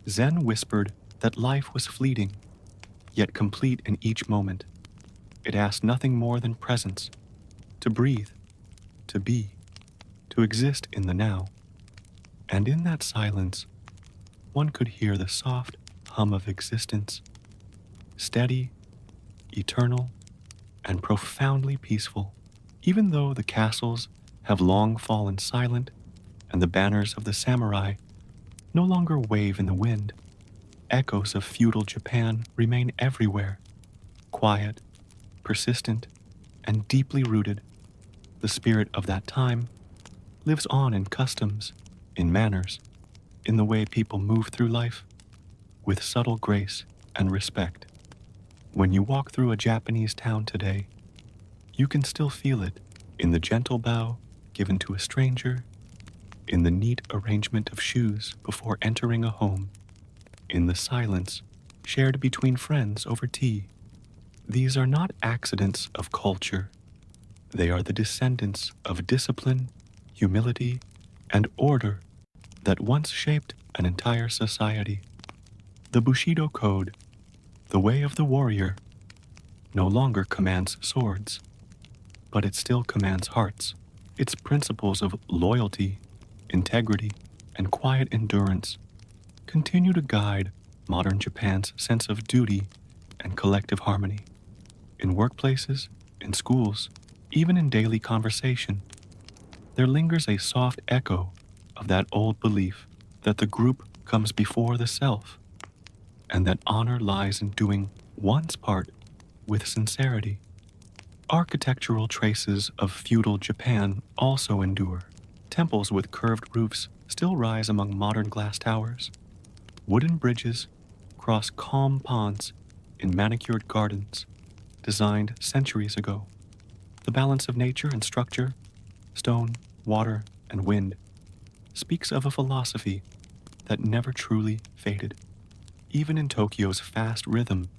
Zen whispered that life was fleeting, yet complete in each moment. It asked nothing more than presence, to breathe, to be, to exist in the now. And in that silence, one could hear the soft hum of existence, steady, eternal, and profoundly peaceful. Even though the castles have long fallen silent and the banners of the samurai no longer wave in the wind, echoes of feudal Japan remain everywhere, quiet, persistent, and deeply rooted. The spirit of that time lives on in customs, in manners, in the way people move through life, with subtle grace and respect. When you walk through a Japanese town today, you can still feel it in the gentle bow given to a stranger, in the neat arrangement of shoes before entering a home, in the silence shared between friends over tea. These are not accidents of culture. They are the descendants of discipline, humility, and order that once shaped an entire society. The Bushido Code, the way of the warrior, no longer commands swords, but it still commands hearts. Its principles of loyalty, integrity, and quiet endurance continue to guide modern Japan's sense of duty and collective harmony. In workplaces, in schools, even in daily conversation, there lingers a soft echo of that old belief that the group comes before the self, and that honor lies in doing one's part with sincerity. Architectural traces of feudal Japan also endure. Temples with curved roofs still rise among modern glass towers. Wooden bridges cross calm ponds in manicured gardens designed centuries ago. The balance of nature and structure, stone, water, and wind, speaks of a philosophy that never truly faded. Even in Tokyo's fast rhythm,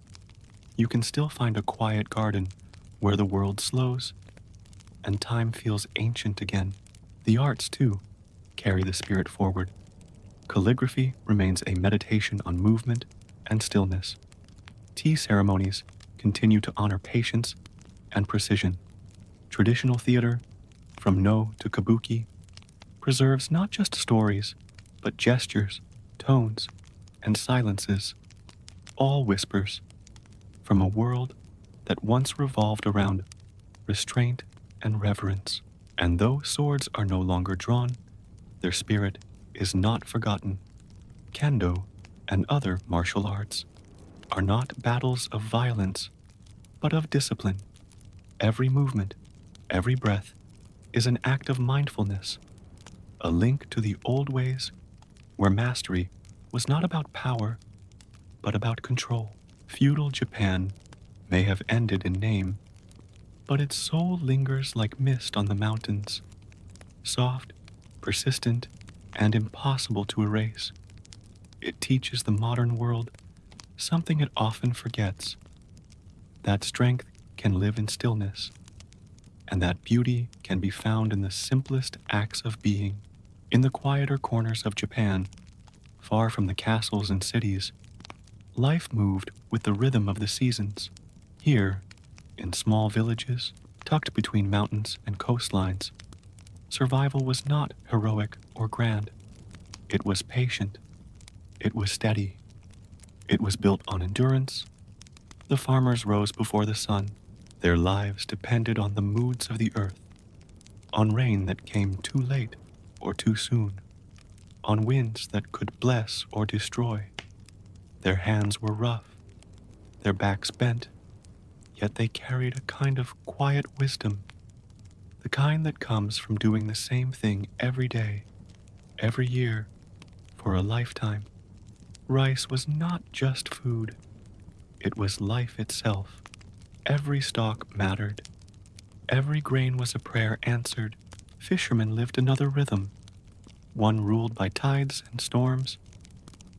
you can still find a quiet garden where the world slows and time feels ancient again. The arts, too, carry the spirit forward. Calligraphy remains a meditation on movement and stillness. Tea ceremonies continue to honor patience and precision. Traditional theater, from No to Kabuki, preserves not just stories, but gestures, tones, and silences, all whispers from a world that once revolved around restraint and reverence. And though swords are no longer drawn, their spirit is not forgotten. Kendo and other martial arts are not battles of violence, but of discipline. Every movement, every breath is an act of mindfulness, a link to the old ways where mastery was not about power, but about control. Feudal Japan may have ended in name, but its soul lingers like mist on the mountains, soft, persistent, and impossible to erase. It teaches the modern world something it often forgets, that strength can live in stillness, and that beauty can be found in the simplest acts of being. In the quieter corners of Japan, far from the castles and cities, life moved with the rhythm of the seasons. Here, in small villages, tucked between mountains and coastlines, survival was not heroic or grand. It was patient. It was steady. It was built on endurance. The farmers rose before the sun. Their lives depended on the moods of the earth, on rain that came too late or too soon, on winds that could bless or destroy. Their hands were rough, their backs bent, yet they carried a kind of quiet wisdom, the kind that comes from doing the same thing every day, every year, for a lifetime. Rice was not just food, it was life itself. Every stalk mattered. Every grain was a prayer answered. Fishermen lived another rhythm, one ruled by tides and storms.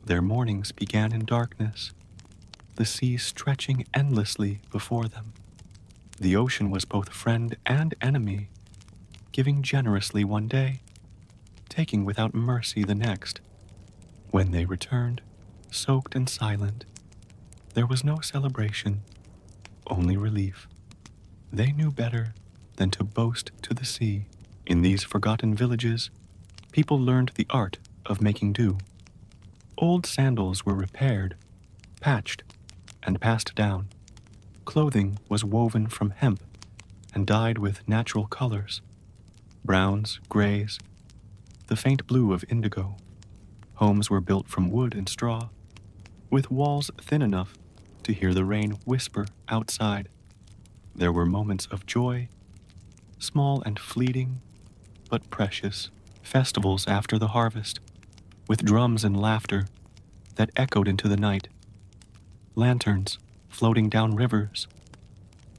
Their mornings began in darkness, the sea stretching endlessly before them. The ocean was both friend and enemy, giving generously one day, taking without mercy the next. When they returned, soaked and silent, there was no celebration, only relief. They knew better than to boast to the sea. In these forgotten villages, people learned the art of making do. Old sandals were repaired, patched, and passed down. Clothing was woven from hemp and dyed with natural colors, browns, grays, the faint blue of indigo. Homes were built from wood and straw, with walls thin enough to hear the rain whisper outside. There were moments of joy, small and fleeting, but precious. Festivals after the harvest, with drums and laughter that echoed into the night. Lanterns floating down rivers,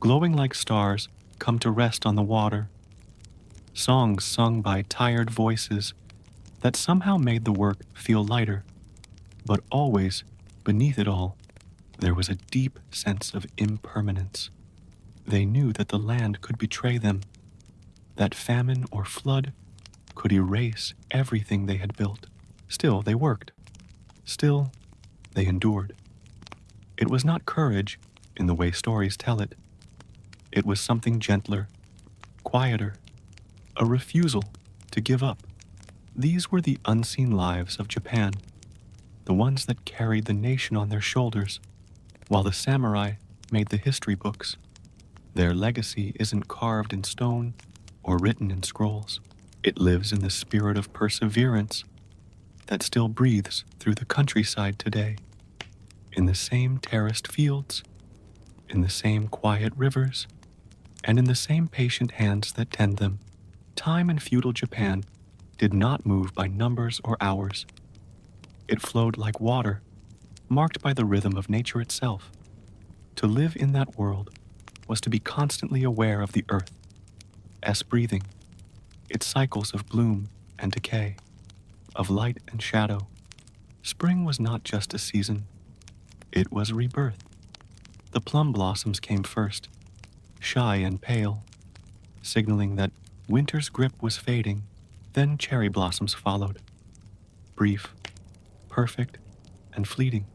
glowing like stars come to rest on the water. Songs sung by tired voices that somehow made the work feel lighter. But always, beneath it all, there was a deep sense of impermanence. They knew that the land could betray them, that famine or flood could erase everything they had built. Still, they worked. Still, they endured. It was not courage in the way stories tell it. It was something gentler, quieter, a refusal to give up. These were the unseen lives of Japan, the ones that carried the nation on their shoulders, while the samurai made the history books. Their legacy isn't carved in stone or written in scrolls. It lives in the spirit of perseverance that still breathes through the countryside today, in the same terraced fields, in the same quiet rivers, and in the same patient hands that tend them. Time in feudal Japan did not move by numbers or hours. It flowed like water, marked by the rhythm of nature itself. To live in that world was to be constantly aware of the earth, as breathing, its cycles of bloom and decay, of light and shadow. Spring was not just a season, it was rebirth. The plum blossoms came first, shy and pale, signaling that winter's grip was fading. Then cherry blossoms followed, brief, perfect, and fleeting.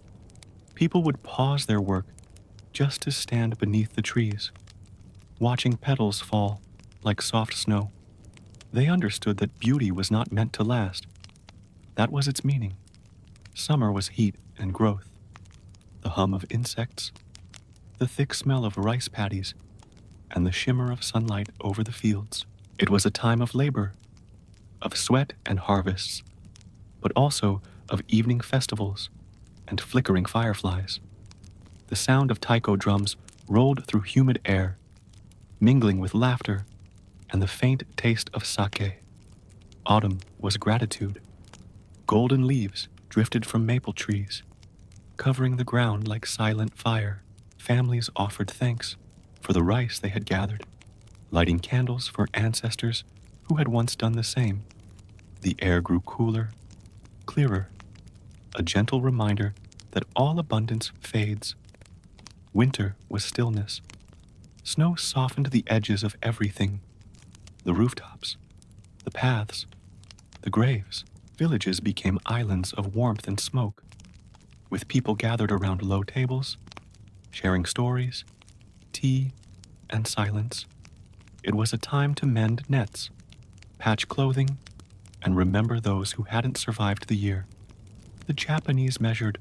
People would pause their work just to stand beneath the trees, watching petals fall like soft snow. They understood that beauty was not meant to last. That was its meaning. Summer was heat and growth, the hum of insects, the thick smell of rice paddies, and the shimmer of sunlight over the fields. It was a time of labor, of sweat and harvests, but also of evening festivals and flickering fireflies. The sound of taiko drums rolled through humid air, mingling with laughter and the faint taste of sake. Autumn was gratitude. Golden leaves drifted from maple trees, covering the ground like silent fire. Families offered thanks for the rice they had gathered, lighting candles for ancestors who had once done the same. The air grew cooler, clearer, a gentle reminder that all abundance fades. Winter was stillness. Snow softened the edges of everything, the rooftops, the paths, the graves. Villages became islands of warmth and smoke, with people gathered around low tables, sharing stories, tea, and silence. It was a time to mend nets, patch clothing, and remember those who hadn't survived the year. The Japanese measured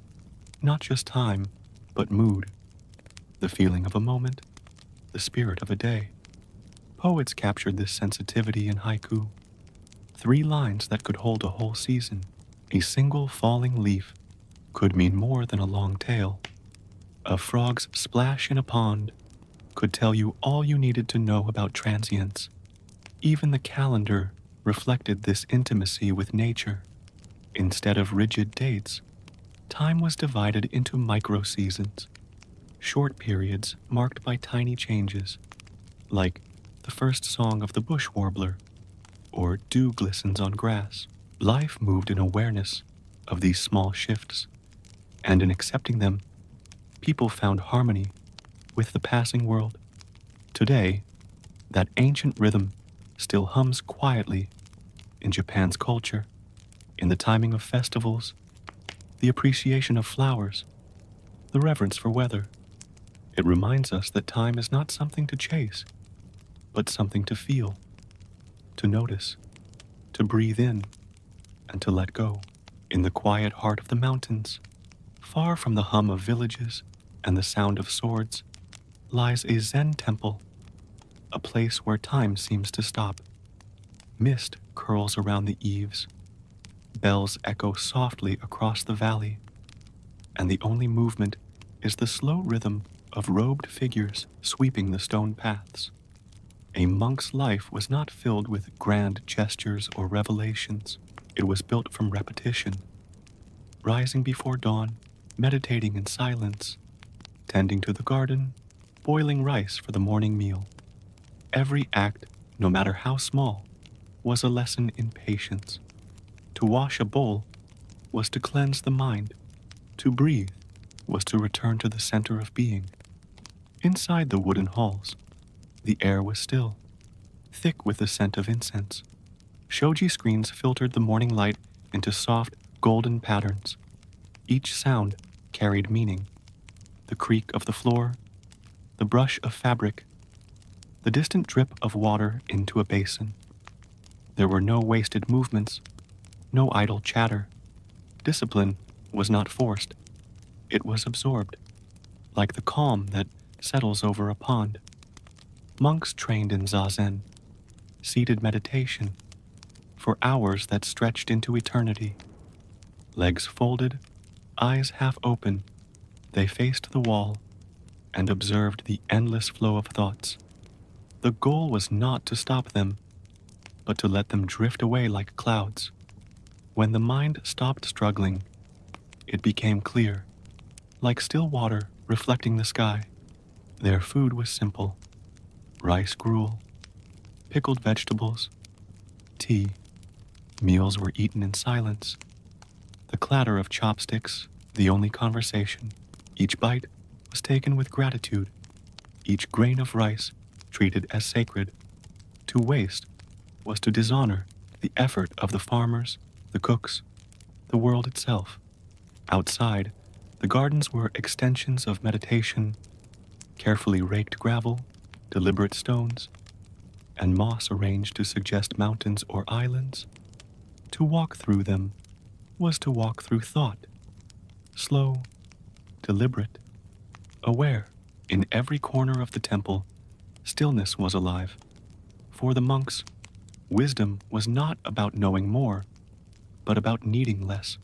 not just time, but mood, the feeling of a moment, the spirit of a day. Poets captured this sensitivity in haiku, 3 lines that could hold a whole season. A single falling leaf could mean more than a long tale. A frog's splash in a pond could tell you all you needed to know about transience. Even the calendar reflected this intimacy with nature. Instead of rigid dates, time was divided into micro-seasons, short periods marked by tiny changes, like the first song of the bush warbler, or dew glistens on grass. Life moved in awareness of these small shifts, and in accepting them, people found harmony with the passing world. Today, that ancient rhythm still hums quietly in Japan's culture, in the timing of festivals, the appreciation of flowers, the reverence for weather. It reminds us that time is not something to chase, but something to feel, to notice, to breathe in, and to let go. In the quiet heart of the mountains, far from the hum of villages and the sound of swords, lies a Zen temple, a place where time seems to stop. Mist curls around the eaves, bells echo softly across the valley, and the only movement is the slow rhythm of robed figures sweeping the stone paths. A monk's life was not filled with grand gestures or revelations. It was built from repetition, rising before dawn, meditating in silence, tending to the garden, boiling rice for the morning meal. Every act, no matter how small, was a lesson in patience. To wash a bowl was to cleanse the mind. To breathe was to return to the center of being. Inside the wooden halls, the air was still, thick with the scent of incense. Shoji screens filtered the morning light into soft, golden patterns. Each sound carried meaning. The creak of the floor, the brush of fabric, the distant drip of water into a basin. There were no wasted movements, no idle chatter. Discipline was not forced. It was absorbed, like the calm that settles over a pond. Monks trained in zazen, seated meditation, for hours that stretched into eternity. Legs folded, eyes half open, they faced the wall and observed the endless flow of thoughts. The goal was not to stop them, but to let them drift away like clouds. When the mind stopped struggling, it became clear, like still water reflecting the sky. Their food was simple: rice gruel, pickled vegetables, tea. Meals were eaten in silence, the clatter of chopsticks the only conversation. Each bite was taken with gratitude, each grain of rice treated as sacred. To waste was to dishonor the effort of the farmers, the cooks, the world itself. Outside, the gardens were extensions of meditation, carefully raked gravel, deliberate stones, and moss arranged to suggest mountains or islands. To walk through them was to walk through thought, slow, deliberate, aware. In every corner of the temple, stillness was alive. For the monks, wisdom was not about knowing more, but about needing less.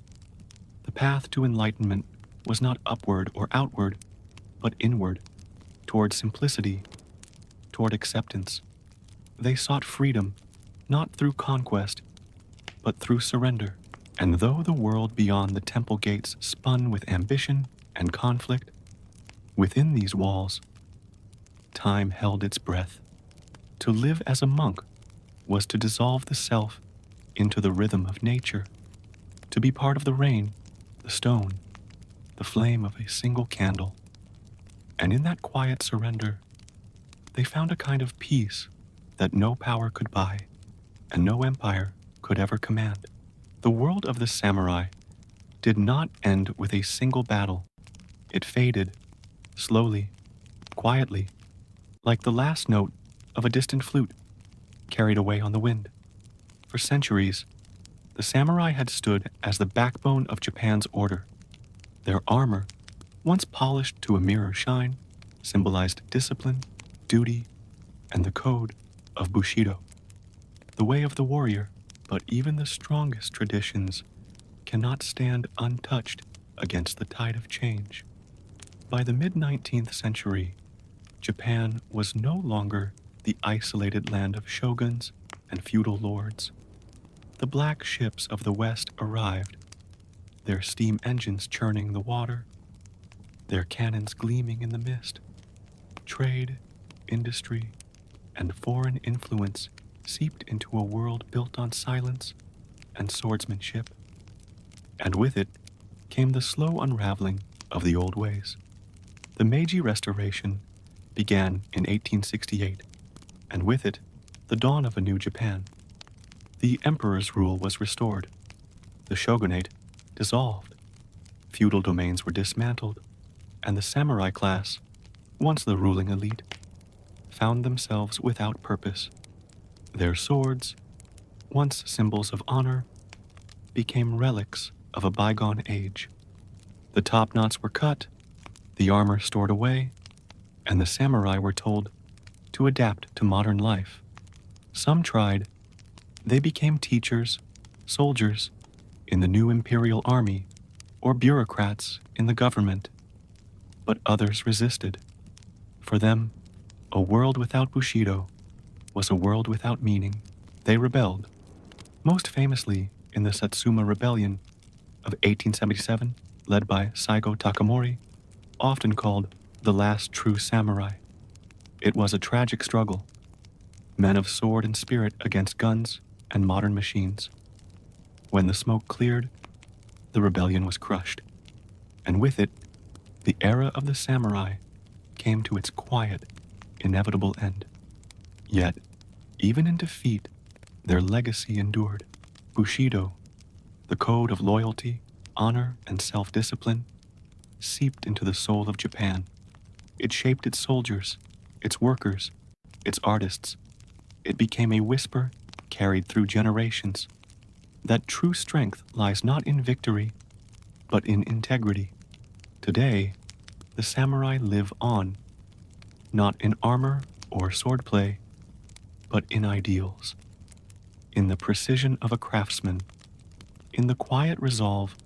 The path to enlightenment was not upward or outward, but inward, toward simplicity, toward acceptance. They sought freedom, not through conquest, but through surrender. And though the world beyond the temple gates spun with ambition and conflict, within these walls, time held its breath. To live as a monk was to dissolve the self into the rhythm of nature, to be part of the rain, the stone, the flame of a single candle. And in that quiet surrender, they found a kind of peace that no power could buy and no empire could ever command. The world of the samurai did not end with a single battle. It faded, slowly, quietly, like the last note of a distant flute, carried away on the wind. For centuries, the samurai had stood as the backbone of Japan's order. Their armor, once polished to a mirror shine, symbolized discipline, duty, and the code of Bushido, the way of the warrior. But even the strongest traditions cannot stand untouched against the tide of change. By the mid-19th century, Japan was no longer the isolated land of shoguns and feudal lords. The black ships of the West arrived, their steam engines churning the water, their cannons gleaming in the mist. Trade, industry, and foreign influence seeped into a world built on silence and swordsmanship. And with it came the slow unraveling of the old ways. The Meiji Restoration began in 1868, and with it, the dawn of a new Japan. The emperor's rule was restored, the shogunate dissolved, feudal domains were dismantled, and the samurai class, once the ruling elite, found themselves without purpose. Their swords, once symbols of honor, became relics of a bygone age. The top knots were cut, the armor stored away, and the samurai were told to adapt to modern life. Some tried. They became teachers, soldiers in the new imperial army, or bureaucrats in the government. But others resisted. For them, a world without Bushido was a world without meaning. They rebelled, most famously in the Satsuma Rebellion of 1877, led by Saigo Takamori, often called the last true samurai. It was a tragic struggle, men of sword and spirit against guns and modern machines. When the smoke cleared, the rebellion was crushed, and with it, the era of the samurai came to its quiet, inevitable end. Yet, even in defeat, their legacy endured. Bushido, the code of loyalty, honor, and self-discipline, seeped into the soul of Japan. It shaped its soldiers, its workers, its artists. It became a whisper carried through generations that true strength lies not in victory, but in integrity. Today, the samurai live on, not in armor or swordplay, but in ideals, in the precision of a craftsman, in the quiet resolve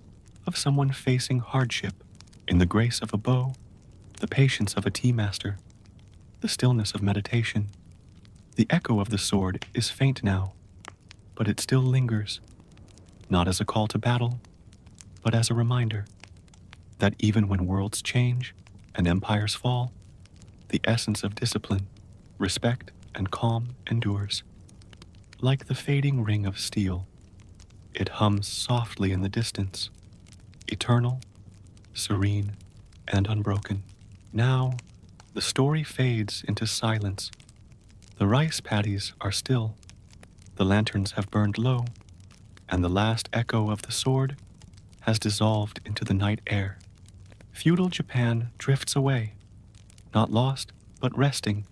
of someone facing hardship, in the grace of a bow, the patience of a tea master, the stillness of meditation. The echo of the sword is faint now, but it still lingers, not as a call to battle, but as a reminder that even when worlds change and empires fall, the essence of discipline, respect, and calm endures. Like the fading ring of steel, it hums softly in the distance, eternal, serene, and unbroken. Now, the story fades into silence. The rice paddies are still, the lanterns have burned low, and the last echo of the sword has dissolved into the night air. Feudal Japan drifts away, not lost, but resting,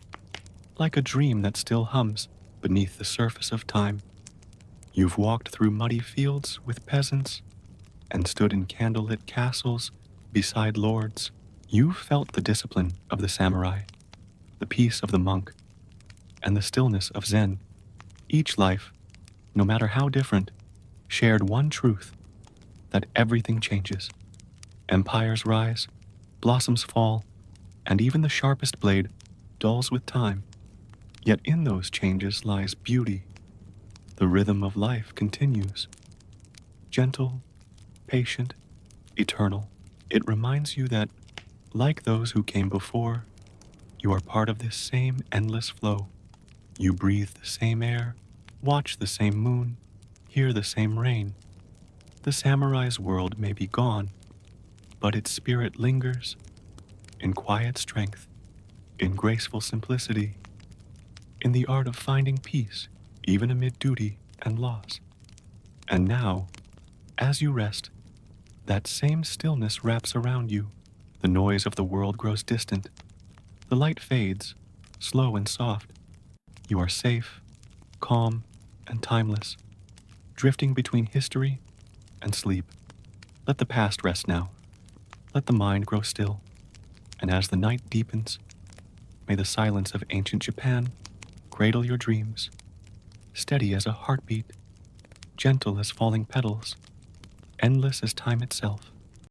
like a dream that still hums beneath the surface of time. You've walked through muddy fields with peasants and stood in candlelit castles beside lords. You've felt the discipline of the samurai, the peace of the monk, and the stillness of Zen. Each life, no matter how different, shared one truth, that everything changes. Empires rise, blossoms fall, and even the sharpest blade dulls with time. Yet in those changes lies beauty. The rhythm of life continues, gentle, patient, eternal. It reminds you that, like those who came before, you are part of this same endless flow. You breathe the same air, watch the same moon, hear the same rain. The samurai's world may be gone, but its spirit lingers in quiet strength, in graceful simplicity, in the art of finding peace, even amid duty and loss. And now, as you rest, that same stillness wraps around you. The noise of the world grows distant. The light fades, slow and soft. You are safe, calm, and timeless, drifting between history and sleep. Let the past rest now. Let the mind grow still. And as the night deepens, may the silence of ancient Japan cradle your dreams, steady as a heartbeat, gentle as falling petals, endless as time itself.